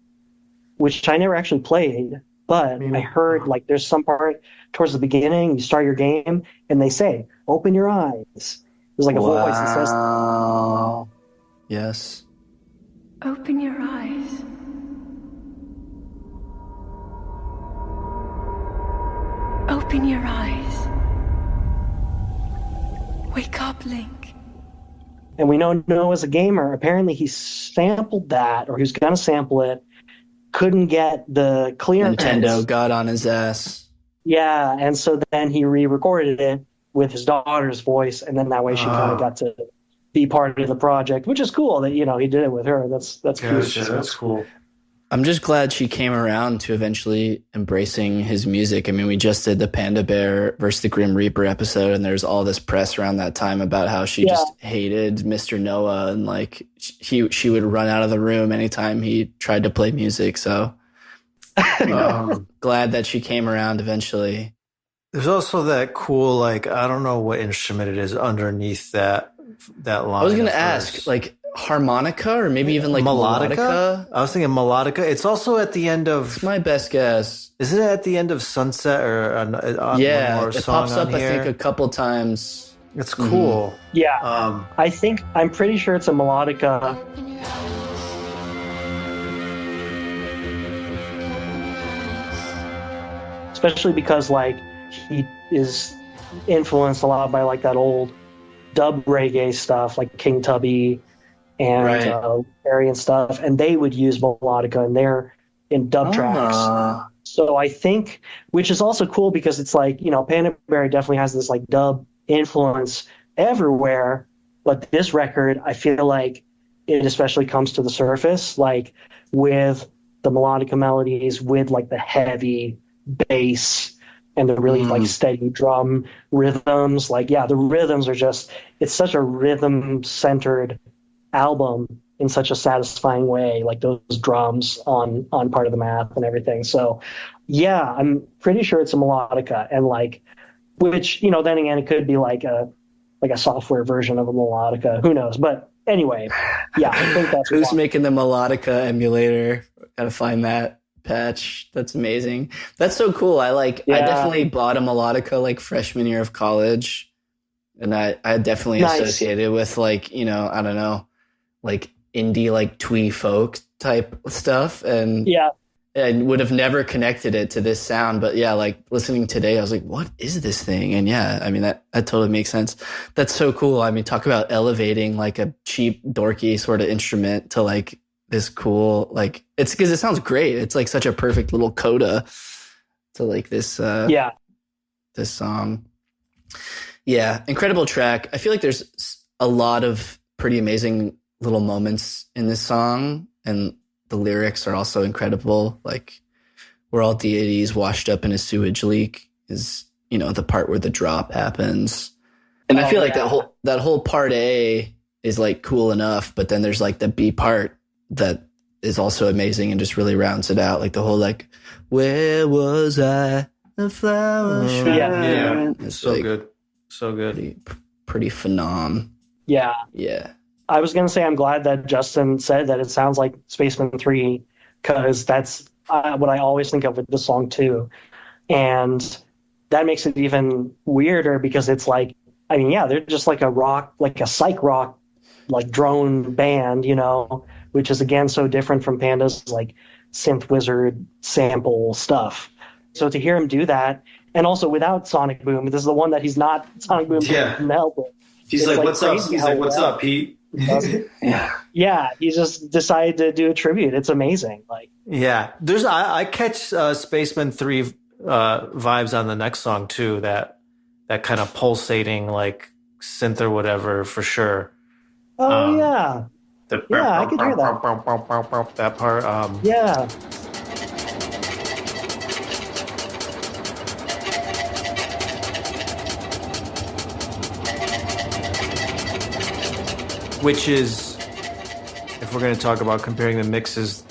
S3: which I never actually played, but I heard like there's some part towards the beginning, you start your game, and they say, "Open your eyes." There's like a voice that says,
S2: "Oh, yes.
S5: Open your eyes. Open your eyes. Wake up, Link."
S3: And we know Noah's a gamer. Apparently he sampled that, or he was going to sample it, couldn't get the clearance.
S2: Nintendo got on his ass.
S3: Yeah, and so then he re-recorded it with his daughter's voice, and then that way she kind of got to be part of the project, which is cool that, you know, he did it with her. That's cute.
S1: Yeah, that's cool.
S2: I'm just glad she came around to eventually embracing his music. I mean, we just did the Panda Bear versus the Grim Reaper episode, and there's all this press around that time about how she just hated Mr. Noah, and like she would run out of the room anytime he tried to play music. So glad that she came around eventually.
S1: There's also that cool, like, I don't know what instrument it is underneath that line.
S2: I was going to ask, like, harmonica or maybe even like melodica?
S1: I was thinking melodica. It's also at the end of...
S2: It's my best guess.
S1: Is it at the end of Sunset or
S2: yeah,
S1: one more
S2: it
S1: song
S2: pops up,
S1: on here?
S2: I think, a couple times.
S1: It's cool.
S3: Yeah. I'm pretty sure it's a melodica. Especially because, like, he is influenced a lot by, like, that old dub reggae stuff, like King Tubby and Barry and stuff, and they would use melodica in dub tracks. So I think, which is also cool because it's like, you know, Panda Bear definitely has this like dub influence everywhere, but this record, I feel like it especially comes to the surface, like with the melodica melodies, with like the heavy bass and the really like steady drum rhythms. Like, yeah, the rhythms are just, it's such a rhythm centered album in such a satisfying way, like those drums on part of the math and everything. So yeah, I'm pretty sure it's a melodica, and like, which, you know, then again, it could be like a software version of a melodica. Who knows? But anyway, yeah, I think that's
S2: who's making the melodica emulator. Gotta find that patch. That's amazing. That's so cool. I definitely bought a melodica like freshman year of college, and I definitely associated with, like, you know, I don't know, like indie, like twee folk type stuff, and I would have never connected it to this sound. But yeah, like listening today, I was like, what is this thing? And yeah, I mean, that totally makes sense. That's so cool. I mean, talk about elevating like a cheap, dorky sort of instrument to like this cool, like, it's because it sounds great. It's like such a perfect little coda to like this, this song. Yeah. Incredible track. I feel like there's a lot of pretty amazing little moments in this song, and the lyrics are also incredible. Like, we're all deities washed up in a sewage leak is, you know, the part where the drop happens. And I feel like that whole part A is like cool enough, but then there's like the B part that is also amazing and just really rounds it out. Like the whole, like, where was I? The flower shrine.
S1: It's so like, good. So good.
S2: Pretty phenom.
S3: Yeah.
S2: Yeah.
S3: I was going to say, I'm glad that Justin said that it sounds like Spaceman 3, because that's what I always think of with the song too. And that makes it even weirder, because it's like, I mean, yeah, they're just like a rock, like a psych rock, like drone band, you know, which is again so different from Panda's like synth wizard sample stuff. So to hear him do that, and also without Sonic Boom, this is the one that he's not Sonic Boom can help with.
S6: He's like, what's up? He's like, what's up, Pete?
S3: Yeah, he just decided to do a tribute. It's amazing. Like,
S1: yeah, there's I catch Spaceman 3 vibes on the next song too. That kind of pulsating like synth or whatever, for sure.
S3: Oh yeah, I could hear that.
S1: That part.
S3: Yeah.
S1: Which is, if we're going to talk about comparing the mixes,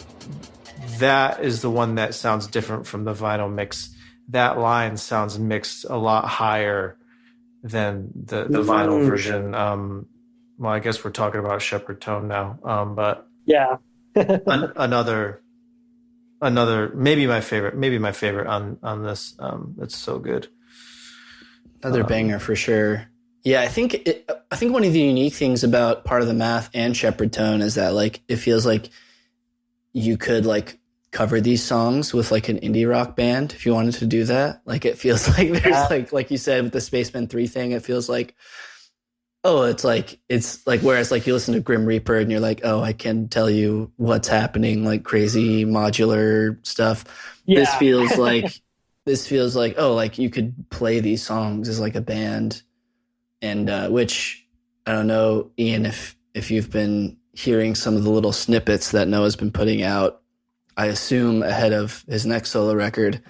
S1: that is the one that sounds different from the vinyl mix. That line sounds mixed a lot higher than the vinyl version. Well, I guess we're talking about Shepard tone now. But
S3: yeah,
S1: another maybe my favorite on this. It's so good.
S2: Another banger for sure. Yeah, I think one of the unique things about Part of the Math and Shepard Tone is that, like, it feels like you could like cover these songs with like an indie rock band if you wanted to do that. Like, it feels like there's like you said with the Spaceman 3 thing, it feels like, oh, it's like whereas like you listen to Grim Reaper and you're like, oh, I can tell you what's happening, like crazy modular stuff. Yeah. This feels like, oh, like you could play these songs as like a band. And which, I don't know, Ian, if you've been hearing some of the little snippets that Noah's been putting out, I assume ahead of his next solo record,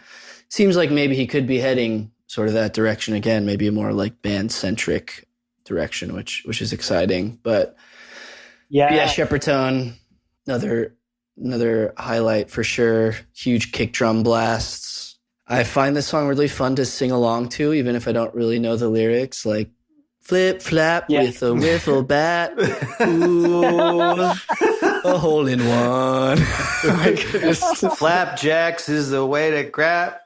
S2: seems like maybe he could be heading sort of that direction again, maybe a more like band-centric direction, which is exciting. But yeah, Shepard Tone, another highlight for sure. Huge kick drum blasts. I find this song really fun to sing along to, even if I don't really know the lyrics. Like, flip flap with a wiffle bat. Ooh, a hole in one.
S1: Flapjacks is the way to crap.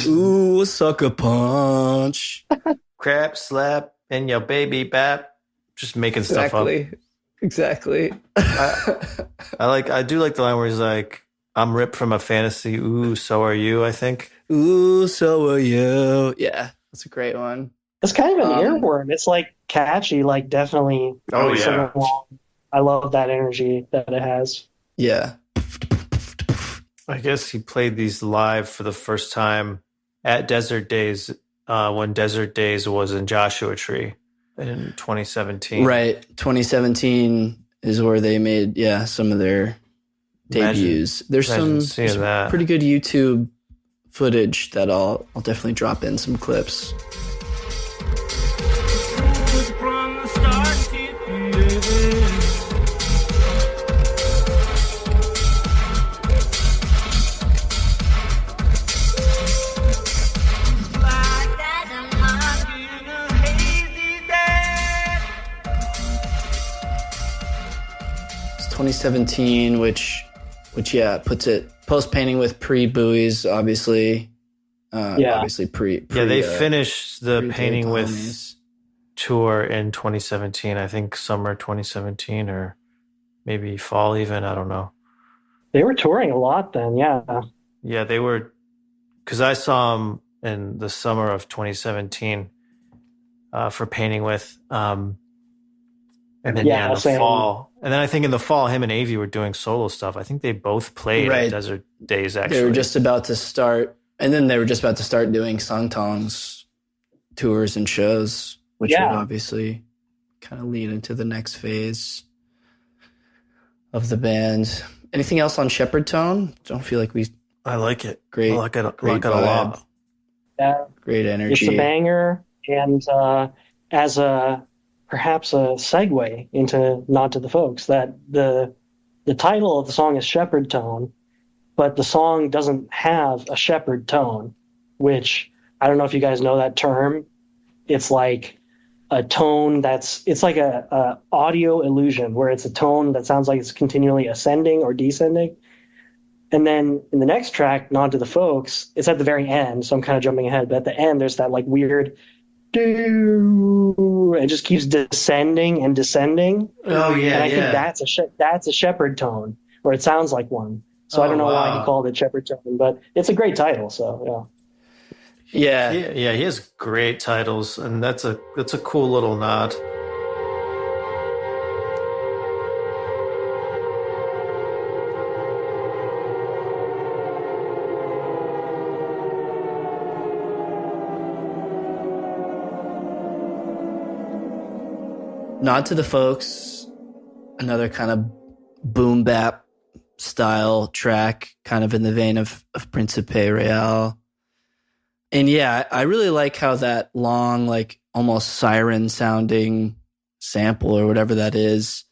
S2: Ooh, sucker punch.
S1: Crap slap and your baby bap. Just making stuff up.
S2: Exactly.
S1: I do like the line where he's like, I'm ripped from a fantasy. Ooh, so are you, I think.
S2: Ooh, so are you. Yeah, that's a great one.
S3: It's kind of an earworm. It's like catchy, like definitely.
S6: Oh yeah.
S3: I love that energy that it has.
S2: Yeah.
S1: I guess he played these live for the first time at Desert Days when Desert Days was in Joshua Tree in 2017.
S2: Right. 2017 is where they made some of their debuts. There's some pretty good YouTube footage that I'll definitely drop in some clips. 2017, which puts it post Painting With, pre buoys, obviously. Obviously pre.
S1: They finished the Painting With tour in 2017. I think summer 2017 or maybe fall even. I don't know.
S3: They were touring a lot then, yeah.
S1: Yeah, they were, because I saw them in the summer of 2017 for Painting With. And then in the fall. And then I think in the fall, him and Avi were doing solo stuff. I think they both played at Desert Days, actually.
S2: They were just about to start, and then they were just about to start doing Songtong's tours and shows, which would obviously kind of lead into the next phase of the band. Anything else on Shepard Tone? Don't feel like we...
S1: I like it.
S2: Great.
S1: I like it a lot.
S3: Yeah.
S2: Great energy.
S3: It's a banger, and as perhaps a segue into Nod to the Folks, that the title of the song is Shepard Tone, but the song doesn't have a Shepard tone, which I don't know if you guys know that term. It's like a tone it's like a audio illusion where it's a tone that sounds like it's continually ascending or descending. And then in the next track, Nod to the Folks, it's at the very end, so I'm kind of jumping ahead, but at the end there's that like weird do, it just keeps descending and descending.
S1: Oh yeah,
S3: and I think that's a Shepard tone, or it sounds like one. So I don't know why he called it Shepard Tone, but it's a great title. So
S2: yeah.
S1: He has great titles, and that's a cool little nod.
S2: Nod to the Folks, another kind of boom bap style track, kind of in the vein of Principe Real. And yeah, I really like how that long, like almost siren sounding sample or whatever that is,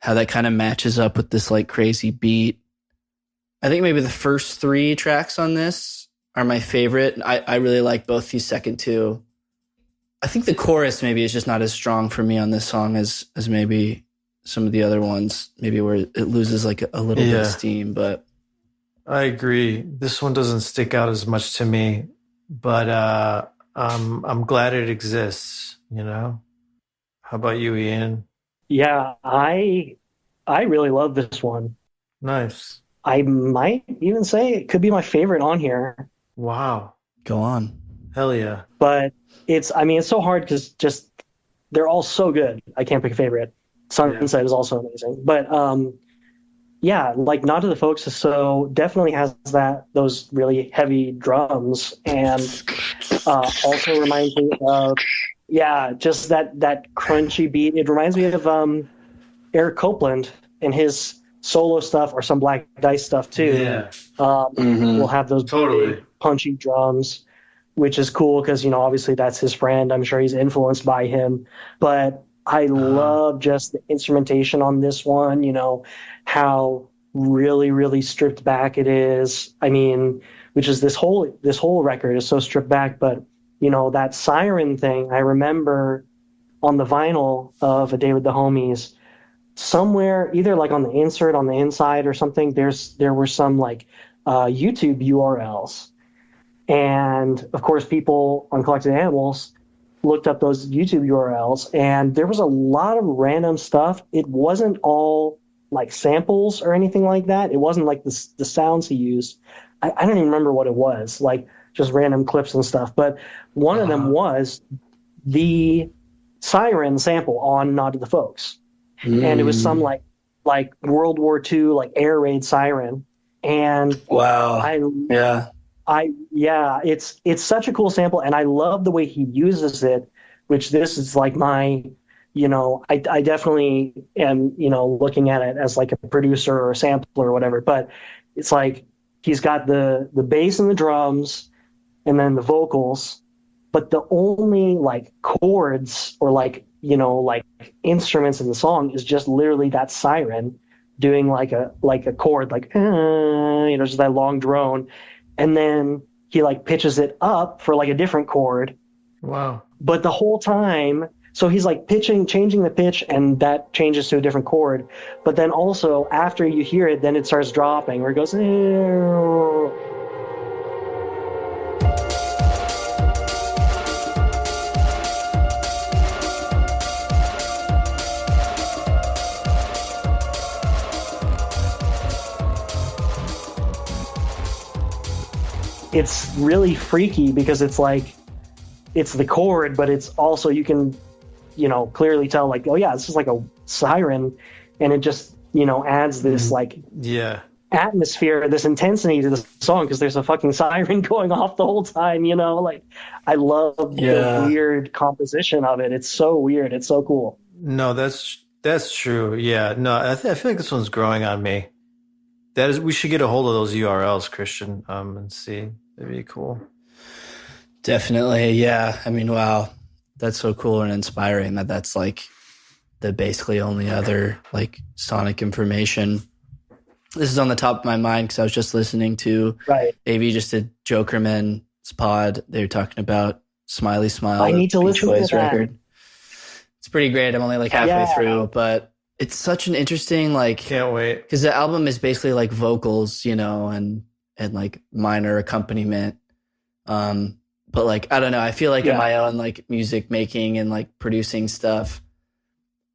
S2: how that kind of matches up with this like crazy beat. I think maybe the first 3 tracks on this are my favorite. I really like both these second 2. I think the chorus maybe is just not as strong for me on this song as maybe some of the other ones, maybe where it loses like a little bit of steam. But
S1: I agree. This one doesn't stick out as much to me, but I'm glad it exists, you know? How about you, Ian?
S3: Yeah, I really love this one.
S1: Nice.
S3: I might even say it could be my favorite on here.
S1: Wow.
S2: Go on.
S1: Hell yeah.
S3: But it's so hard because just they're all so good. I can't pick a favorite. Sunset is also amazing. But like Nod to the Folks is definitely has those really heavy drums, and also reminds me of just that crunchy beat. It reminds me of Eric Copeland and his solo stuff, or some Black Dice stuff too.
S1: Yeah.
S3: We'll have those big, punchy drums, which is cool because, obviously that's his friend. I'm sure he's influenced by him. But I love just the instrumentation on this one, how really, really stripped back it is. I mean, which is this whole record is so stripped back. But, that siren thing, I remember on the vinyl of A Day with the Homies, somewhere, either like on the insert on the inside or something, there were some like YouTube URLs. And of course, people on Collected Animals looked up those YouTube URLs, and there was a lot of random stuff. It wasn't all like samples or anything like that. It wasn't like the sounds he used. I don't even remember what it was, like just random clips and stuff. But one of them was the siren sample on Nod to the Folks. And it was some like World War II, like air raid siren. And
S2: wow.
S3: It's such a cool sample, and I love the way he uses it, which this is like my, I definitely am, looking at it as like a producer or a sampler or whatever, but it's like he's got the bass and the drums and then the vocals, but the only like chords or like instruments in the song is just literally that siren doing like a chord, like, just that long drone. And then he like pitches it up for like a different chord.
S1: Wow.
S3: But the whole time So he's like changing the pitch, and that changes to a different chord. But then also after you hear it, then it starts dropping where it goes. It's really freaky because it's like, it's the chord, but it's also, you can, clearly tell like, oh yeah, this is like a siren, and it just, adds this like atmosphere, this intensity to the song because there's a fucking siren going off the whole time, like I love the weird composition of it. It's so weird. It's so cool.
S1: No, that's true. Yeah, no, I feel like this one's growing on me. We should get a hold of those URLs, Christian, and see. That'd be cool.
S2: Definitely, yeah. I mean, wow, that's so cool and inspiring that's like the basically only other like sonic information. This is on the top of my mind because I was just listening to AV just did Jokerman's pod. They were talking about Smiley Smile.
S3: I need to listen to that
S2: record. It's pretty great. I'm only like halfway through, but it's such an interesting like.
S1: Can't wait,
S2: because the album is basically like vocals, and like minor accompaniment. But like, I don't know, I feel like in my own like music making and like producing stuff,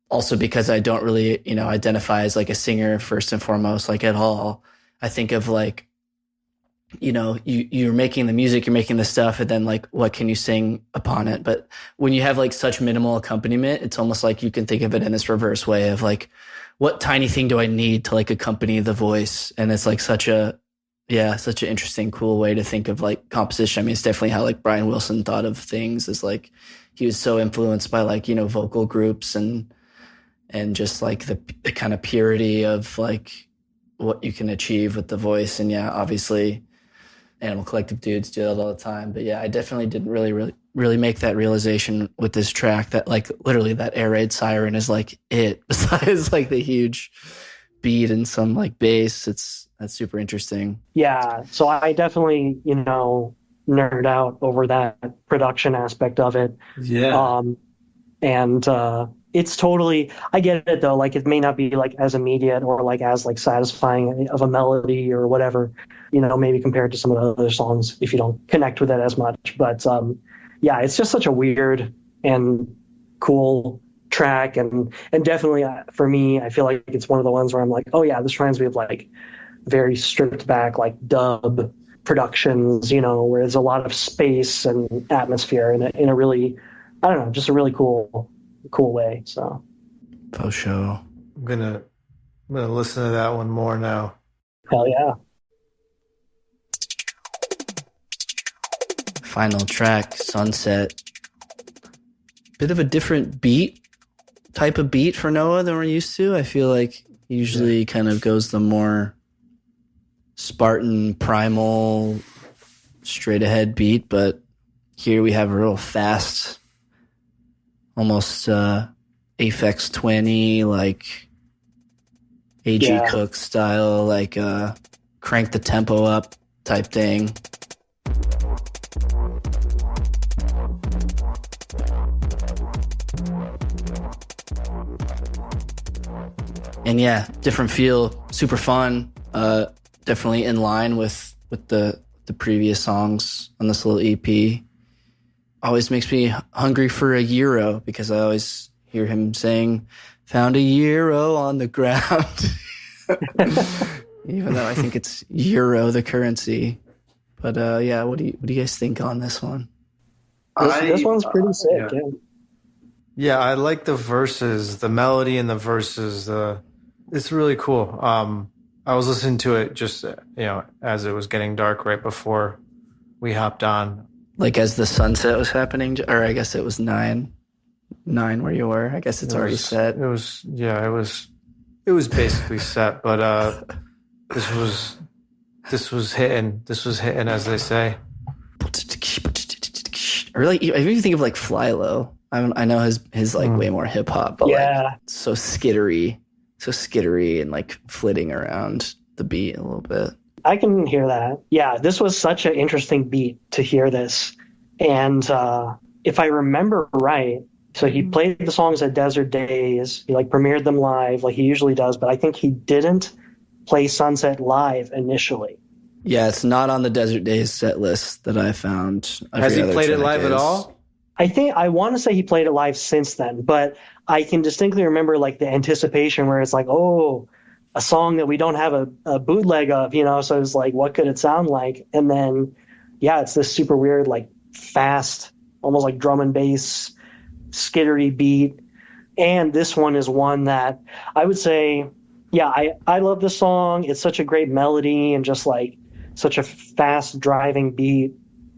S2: also because I don't really, identify as like a singer first and foremost, like at all. I think of like, you're making the music, you're making the stuff, and then like, what can you sing upon it? But when you have like such minimal accompaniment, it's almost like you can think of it in this reverse way of like, what tiny thing do I need to like accompany the voice? And it's like such an interesting, cool way to think of like composition. I mean, it's definitely how like Brian Wilson thought of things, is like he was so influenced by like, vocal groups and just like the kind of purity of like what you can achieve with the voice. And yeah, obviously Animal Collective dudes do that all the time. But yeah, I definitely didn't really make that realization with this track that like literally that air raid siren is like it, besides like the huge beat and some like bass. That's super interesting.
S3: Yeah. So I definitely, nerd out over that production aspect of it.
S1: Yeah.
S3: It's totally, I get it though. Like it may not be like as immediate or like as like satisfying of a melody or whatever, maybe compared to some of the other songs if you don't connect with it as much. But it's just such a weird and cool track. And definitely for me, I feel like it's one of the ones where I'm like, oh yeah, this reminds me of like very stripped back, like dub productions, where there's a lot of space and atmosphere in a really, I don't know, just a really cool way. So
S2: for sure.
S1: I'm gonna listen to that one more now.
S3: Hell yeah.
S2: Final track, Sunset. Bit of a different type of beat for Noah than we're used to. I feel like usually kind of goes the more Spartan, primal, straight ahead beat, but here we have a real fast, almost Aphex Twinny, like A.G. Cook style, like crank the tempo up type thing. And yeah, different feel, super fun. Definitely in line with the previous songs on this little EP. Always makes me hungry for a euro because I always hear him saying, "Found a euro on the ground," even though I think it's euro the currency. But what do you guys think on this one?
S3: This one's pretty sick.
S1: Yeah, I like the verses, the melody in the verses. It's really cool. I was listening to it just as it was getting dark right before we hopped on.
S2: Like as the sunset was happening, or I guess it was 9 where you were. I guess it's already set.
S1: It was basically set, but this was hitting. This was hitting, as they say.
S2: Or like, I even think of like Fly Low. I know his like way more hip hop, but like so skittery and like flitting around the beat a little bit.
S3: I can hear that. Yeah, this was such an interesting beat to hear this. And if I remember right, So he played the songs at Desert Days. He like premiered them live like he usually does, but I think he didn't play Sunset live initially.
S2: Yeah, it's not on the Desert Days set list that I found.
S6: Has he played it live at all?
S3: I want to say he played it live since then, but I can distinctly remember like the anticipation where it's like, oh, a song that we don't have a bootleg of, you know, so it's like, what could it sound like? And then, yeah, it's this super weird, like fast, almost like drum and bass, skittery beat. And this one is one that I would say, yeah, I love this song. It's such a great melody and just like such a fast driving beat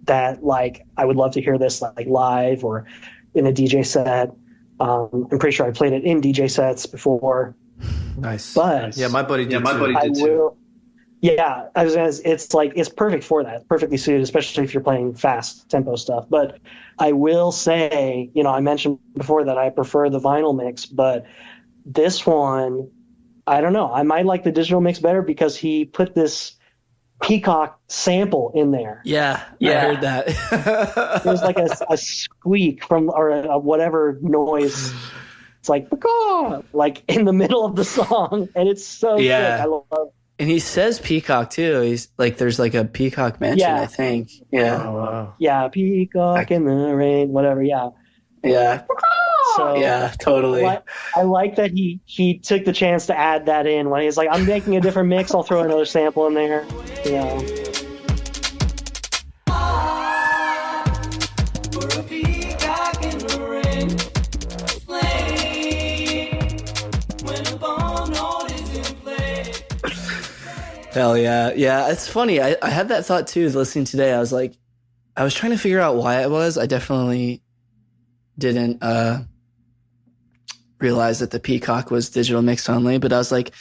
S3: that like I would love to hear this like live or in a DJ set. I'm pretty sure I played it in DJ sets before.
S6: Nice.
S3: But
S6: yeah, my buddy did too.
S3: Yeah, it's like it's perfect for that, perfectly suited, especially if you're playing fast tempo stuff. But I will say, you know, I mentioned before that I prefer the vinyl mix, but this one, I don't know, I might like the digital mix better because he put this peacock sample in there.
S2: Yeah. I heard that.
S3: There's like a squeak or a whatever noise. It's like peacock, like in the middle of the song, and it's so sick. I love it.
S2: And he says peacock too. He's like, there's like a peacock mention, I think. Yeah.
S6: Oh, wow.
S3: Yeah, peacock in the rain, whatever. Yeah.
S2: Yeah.
S3: So
S2: yeah, totally.
S3: I like that he took the chance to add that in when he's like, I'm making a different mix. I'll throw another sample in there. You know.
S2: Hell yeah. Yeah, it's funny. I had that thought too listening today. I was like, I was trying to figure out why it was. I definitely didn't realize that the peacock was digital mix only, but I was like,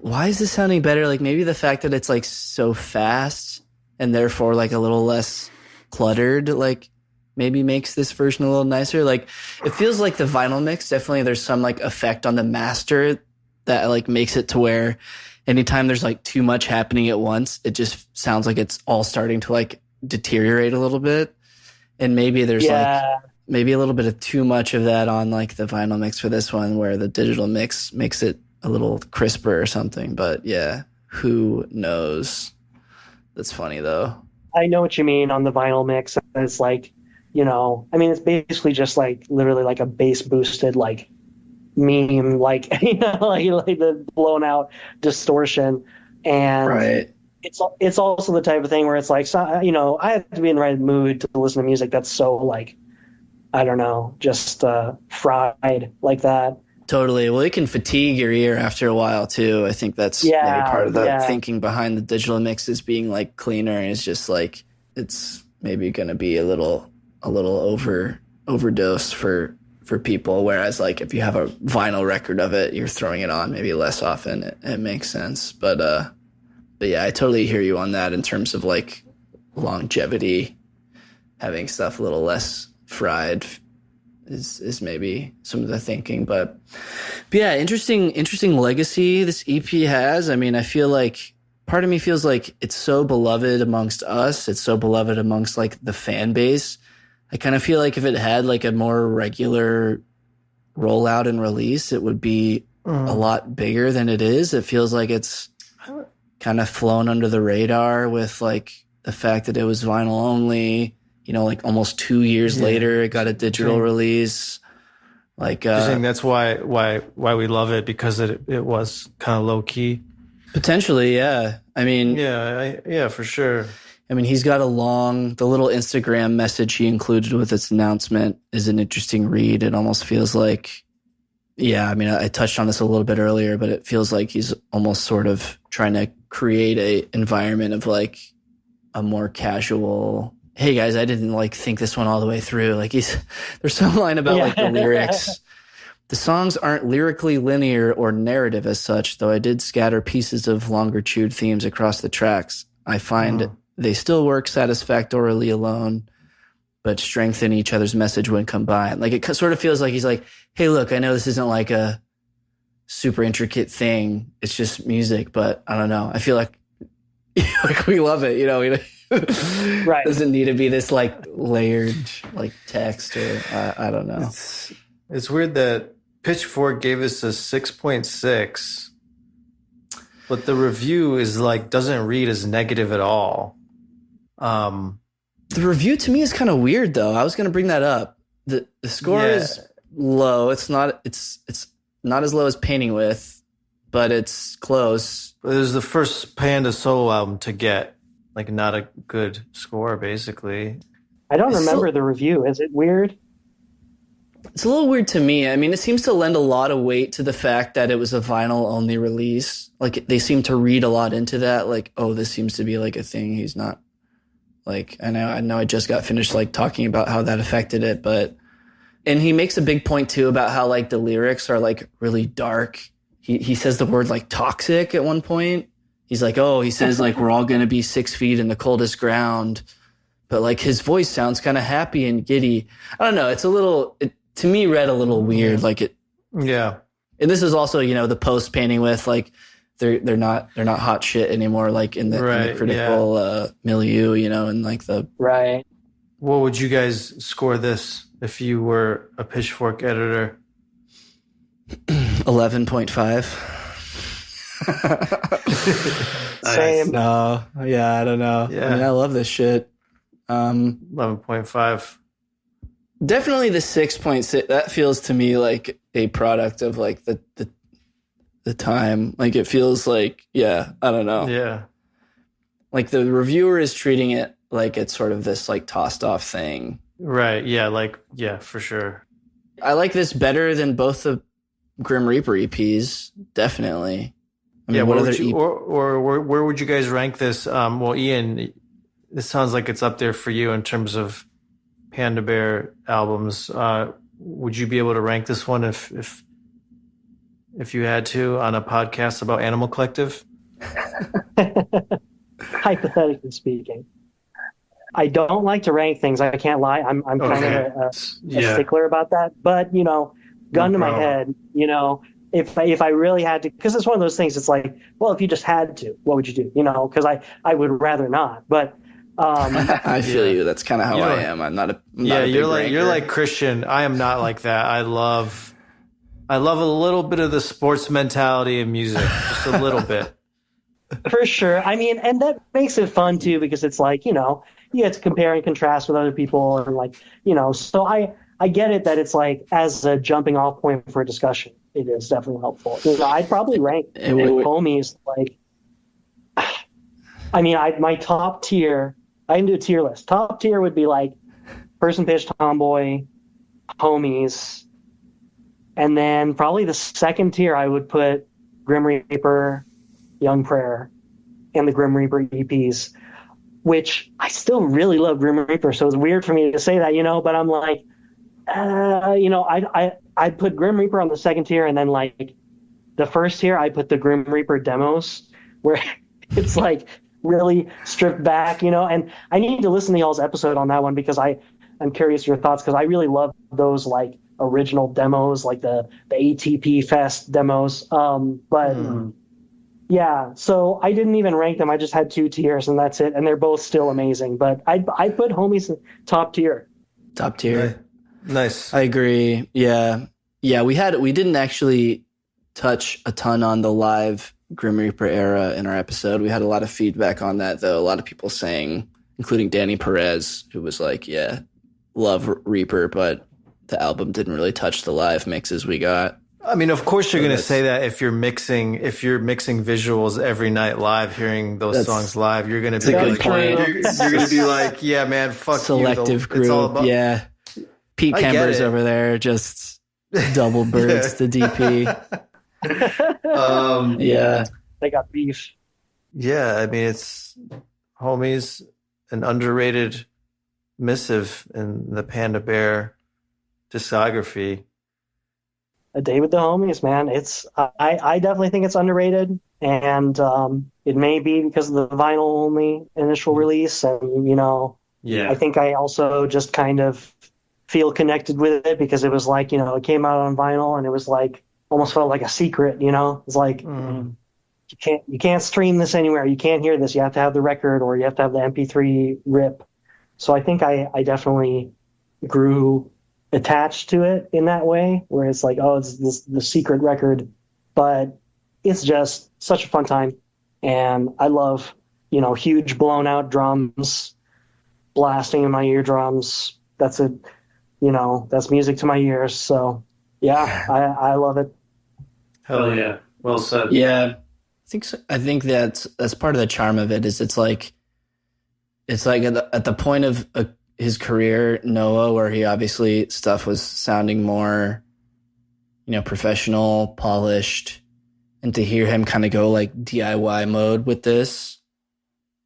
S2: why is this sounding better? Like maybe the fact that it's like so fast and therefore like a little less cluttered, like maybe makes this version a little nicer. Like it feels like the vinyl mix, definitely there's some like effect on the master that like makes it to where anytime there's like too much happening at once, it just sounds like it's all starting to like deteriorate a little bit. And maybe there's like maybe a little bit of too much of that on like the vinyl mix for this one, where the digital mix makes it a little crisper or something. But yeah, who knows? That's funny though.
S3: I know what you mean on the vinyl mix. It's like, you know, I mean, it's basically just like literally like a bass boosted like meme, like, you know, like the blown out distortion. And it's also the type of thing where it's like, so, you know, I have to be in the right mood to listen to music that's so like, I don't know, just fried like that.
S2: Totally. Well, it can fatigue your ear after a while too. I think that's maybe part of the thinking behind the digital mix is being like cleaner. It's just like it's maybe going to be a little overdose for people. Whereas like if you have a vinyl record of it, you're throwing it on maybe less often. It makes sense. But yeah, I totally hear you on that in terms of like longevity, having stuff a little less fried is maybe some of the thinking, but yeah, interesting legacy this EP has. I mean, I feel like part of me feels like it's so beloved amongst us. It's so beloved amongst like the fan base. I kind of feel like if it had like a more regular rollout and release, it would be a lot bigger than it is. It feels like it's kind of flown under the radar with like the fact that it was vinyl only. You know, like almost 2 years later, it got a digital release. Like,
S1: I think that's why we love it, because it was kind of low key.
S2: Potentially, yeah. I mean,
S1: yeah, for sure.
S2: I mean, he's got the little Instagram message he included with its announcement is an interesting read. It almost feels like, I mean, I touched on this a little bit earlier, but it feels like he's almost sort of trying to create a environment of like a more casual, hey guys, I didn't like think this one all the way through. Like there's some line about like the lyrics. The songs aren't lyrically linear or narrative as such, though I did scatter pieces of longer chewed themes across the tracks. I find they still work satisfactorily alone, but strengthen each other's message when combined. Like it sort of feels like he's like, hey, look, I know this isn't like a super intricate thing. It's just music, but I don't know. I feel like we love it, you know.
S3: Right.
S2: Doesn't need to be this like layered like text or I don't know.
S1: It's weird that Pitchfork gave us a 6.6, but the review is like doesn't read as negative at all.
S2: The review to me is kind of weird though. I was going to bring that up. The score is low. It's not as low as Painting With, but it's close.
S1: It was the first Panda solo album to get like not a good score, basically.
S3: I don't remember the review. Is it weird?
S2: It's a little weird to me. I mean, it seems to lend a lot of weight to the fact that it was a vinyl-only release. Like, they seem to read a lot into that. Like, oh, this seems to be like a thing. He's not like, I know I just got finished like talking about how that affected it, and he makes a big point too about how like the lyrics are like really dark. He says the word like toxic at one point. He's like, oh, he says like, we're all going to be 6 feet in the coldest ground. But like his voice sounds kind of happy and giddy. I don't know. It's a little, to me, read a little weird. Like it.
S1: Yeah.
S2: And this is also, the post Painting With, like they're not hot shit anymore. Like in the critical milieu, and like the.
S3: Right.
S1: What would you guys score this if you were a Pitchfork editor?
S2: 11.5.
S3: Same.
S2: No, yeah, I don't know.
S1: Yeah.
S2: I mean, I love this shit.
S1: 11.5.
S2: Definitely the 6.6. That feels to me like a product of like the time. Like it feels like, I don't know.
S1: Yeah.
S2: Like the reviewer is treating it like it's sort of this like tossed off thing.
S1: Right. Yeah. For sure.
S2: I like this better than both the Grim Reaper EPs. Definitely. I mean,
S1: where would you guys rank this? Well, Ian, this sounds like it's up there for you in terms of Panda Bear albums. Would you be able to rank this one if you had to on a podcast about Animal Collective?
S3: Hypothetically speaking, I don't like to rank things. I can't lie. I'm kind of a stickler about that. But gun to my head, if I really had to, because it's one of those things. It's like, well, if you just had to, what would you do? Because I would rather not. But
S2: I feel you. That's kind of how I am. I'm not a
S1: you're like Christian. I am not like that. I love a little bit of the sports mentality in music, just a little bit.
S3: For sure. I mean, and that makes it fun too, because it's like you get to compare and contrast with other people, and like So I get it that it's like as a jumping off point for a discussion. It is definitely helpful. I'd probably rank Homies like. I mean, my top tier. I can do a tier list. Top tier would be like Person Pitch Tomboy, Homies, and then probably the second tier I would put Grim Reaper, Young Prayer, and the Grim Reaper EPs, which I still really love Grim Reaper. So it's weird for me to say that, but I'm like, I'd put Grim Reaper on the second tier, and then like the first tier I put the Grim Reaper demos, where it's like really stripped back, and I need to listen to y'all's episode on that one because I'm curious your thoughts, because I really love those like original demos, like the ATP Fest demos. Yeah, so I didn't even rank them. I just had 2 tiers and that's it, and they're both still amazing. But I put Homies top tier.
S2: Top tier.
S1: Nice.
S2: I agree. Yeah. We didn't actually touch a ton on the live Grim Reaper era in our episode. We had a lot of feedback on that, though. A lot of people saying, including Danny Perez, who was like, love Reaper, but the album didn't really touch the live mixes we got.
S1: I mean, of course you're going to say that if you're mixing visuals every night live, hearing those songs live, you're going to be like, you're going to be like, yeah, man, fuck
S2: selective
S1: you.
S2: group.
S1: It's all about,
S2: Pete Kembers over there just double birds to DP.
S3: They got beef.
S1: Yeah, I mean, it's Homies, an underrated missive in the Panda Bear discography.
S3: A Day with the Homies, man. I definitely think it's underrated, and it may be because of the vinyl only initial release, and I think I also just kind of feel connected with it because it was like it came out on vinyl, and it was like almost felt like a secret, It's like you can't stream this anywhere. You can't hear this. You have to have the record, or you have to have the MP3 rip. So I think I definitely grew attached to it in that way, where it's like, oh, it's the secret record, but it's just such a fun time. And I love, huge blown out drums blasting in my eardrums. That's that's music to my ears. So yeah, I love it.
S6: Hell yeah. Well said.
S2: Yeah. I think that's part of the charm of it is it's like at the point of his career, Noah, where he obviously stuff was sounding more, professional, polished, and to hear him kind of go like DIY mode with this.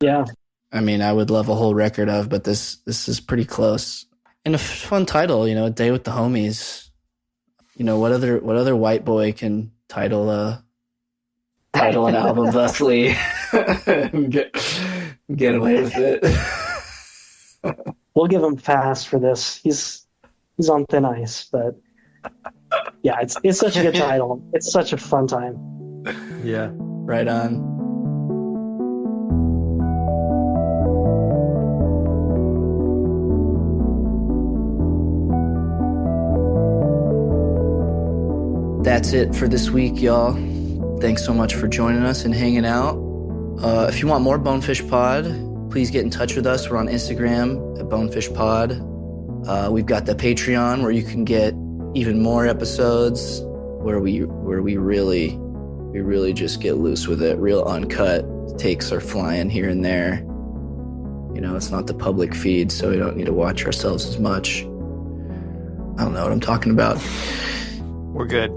S3: Yeah.
S2: I mean, I would love a whole record of, but this is pretty close. And a fun title, A Day with the Homies. What other white boy can title an album thusly? get away with it.
S3: We'll give him pass for this. He's on thin ice, but yeah, it's such a good title. It's such a fun time.
S1: Yeah.
S2: Right on. That's it for this week, y'all. Thanks so much for joining us and hanging out. If you want more Bonefish Pod, please get in touch with us. We're on Instagram at Bonefish Pod. We've got the Patreon where you can get even more episodes where we really just get loose with it. Real uncut takes are flying here and there. It's not the public feed, so we don't need to watch ourselves as much. I don't know what I'm talking about.
S1: We're good.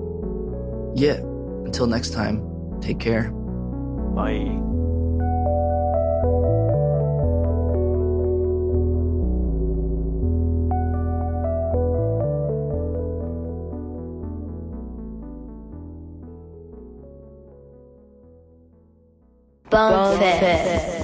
S2: Yeah. Until next time, take care.
S1: Bye.
S7: Bonefish.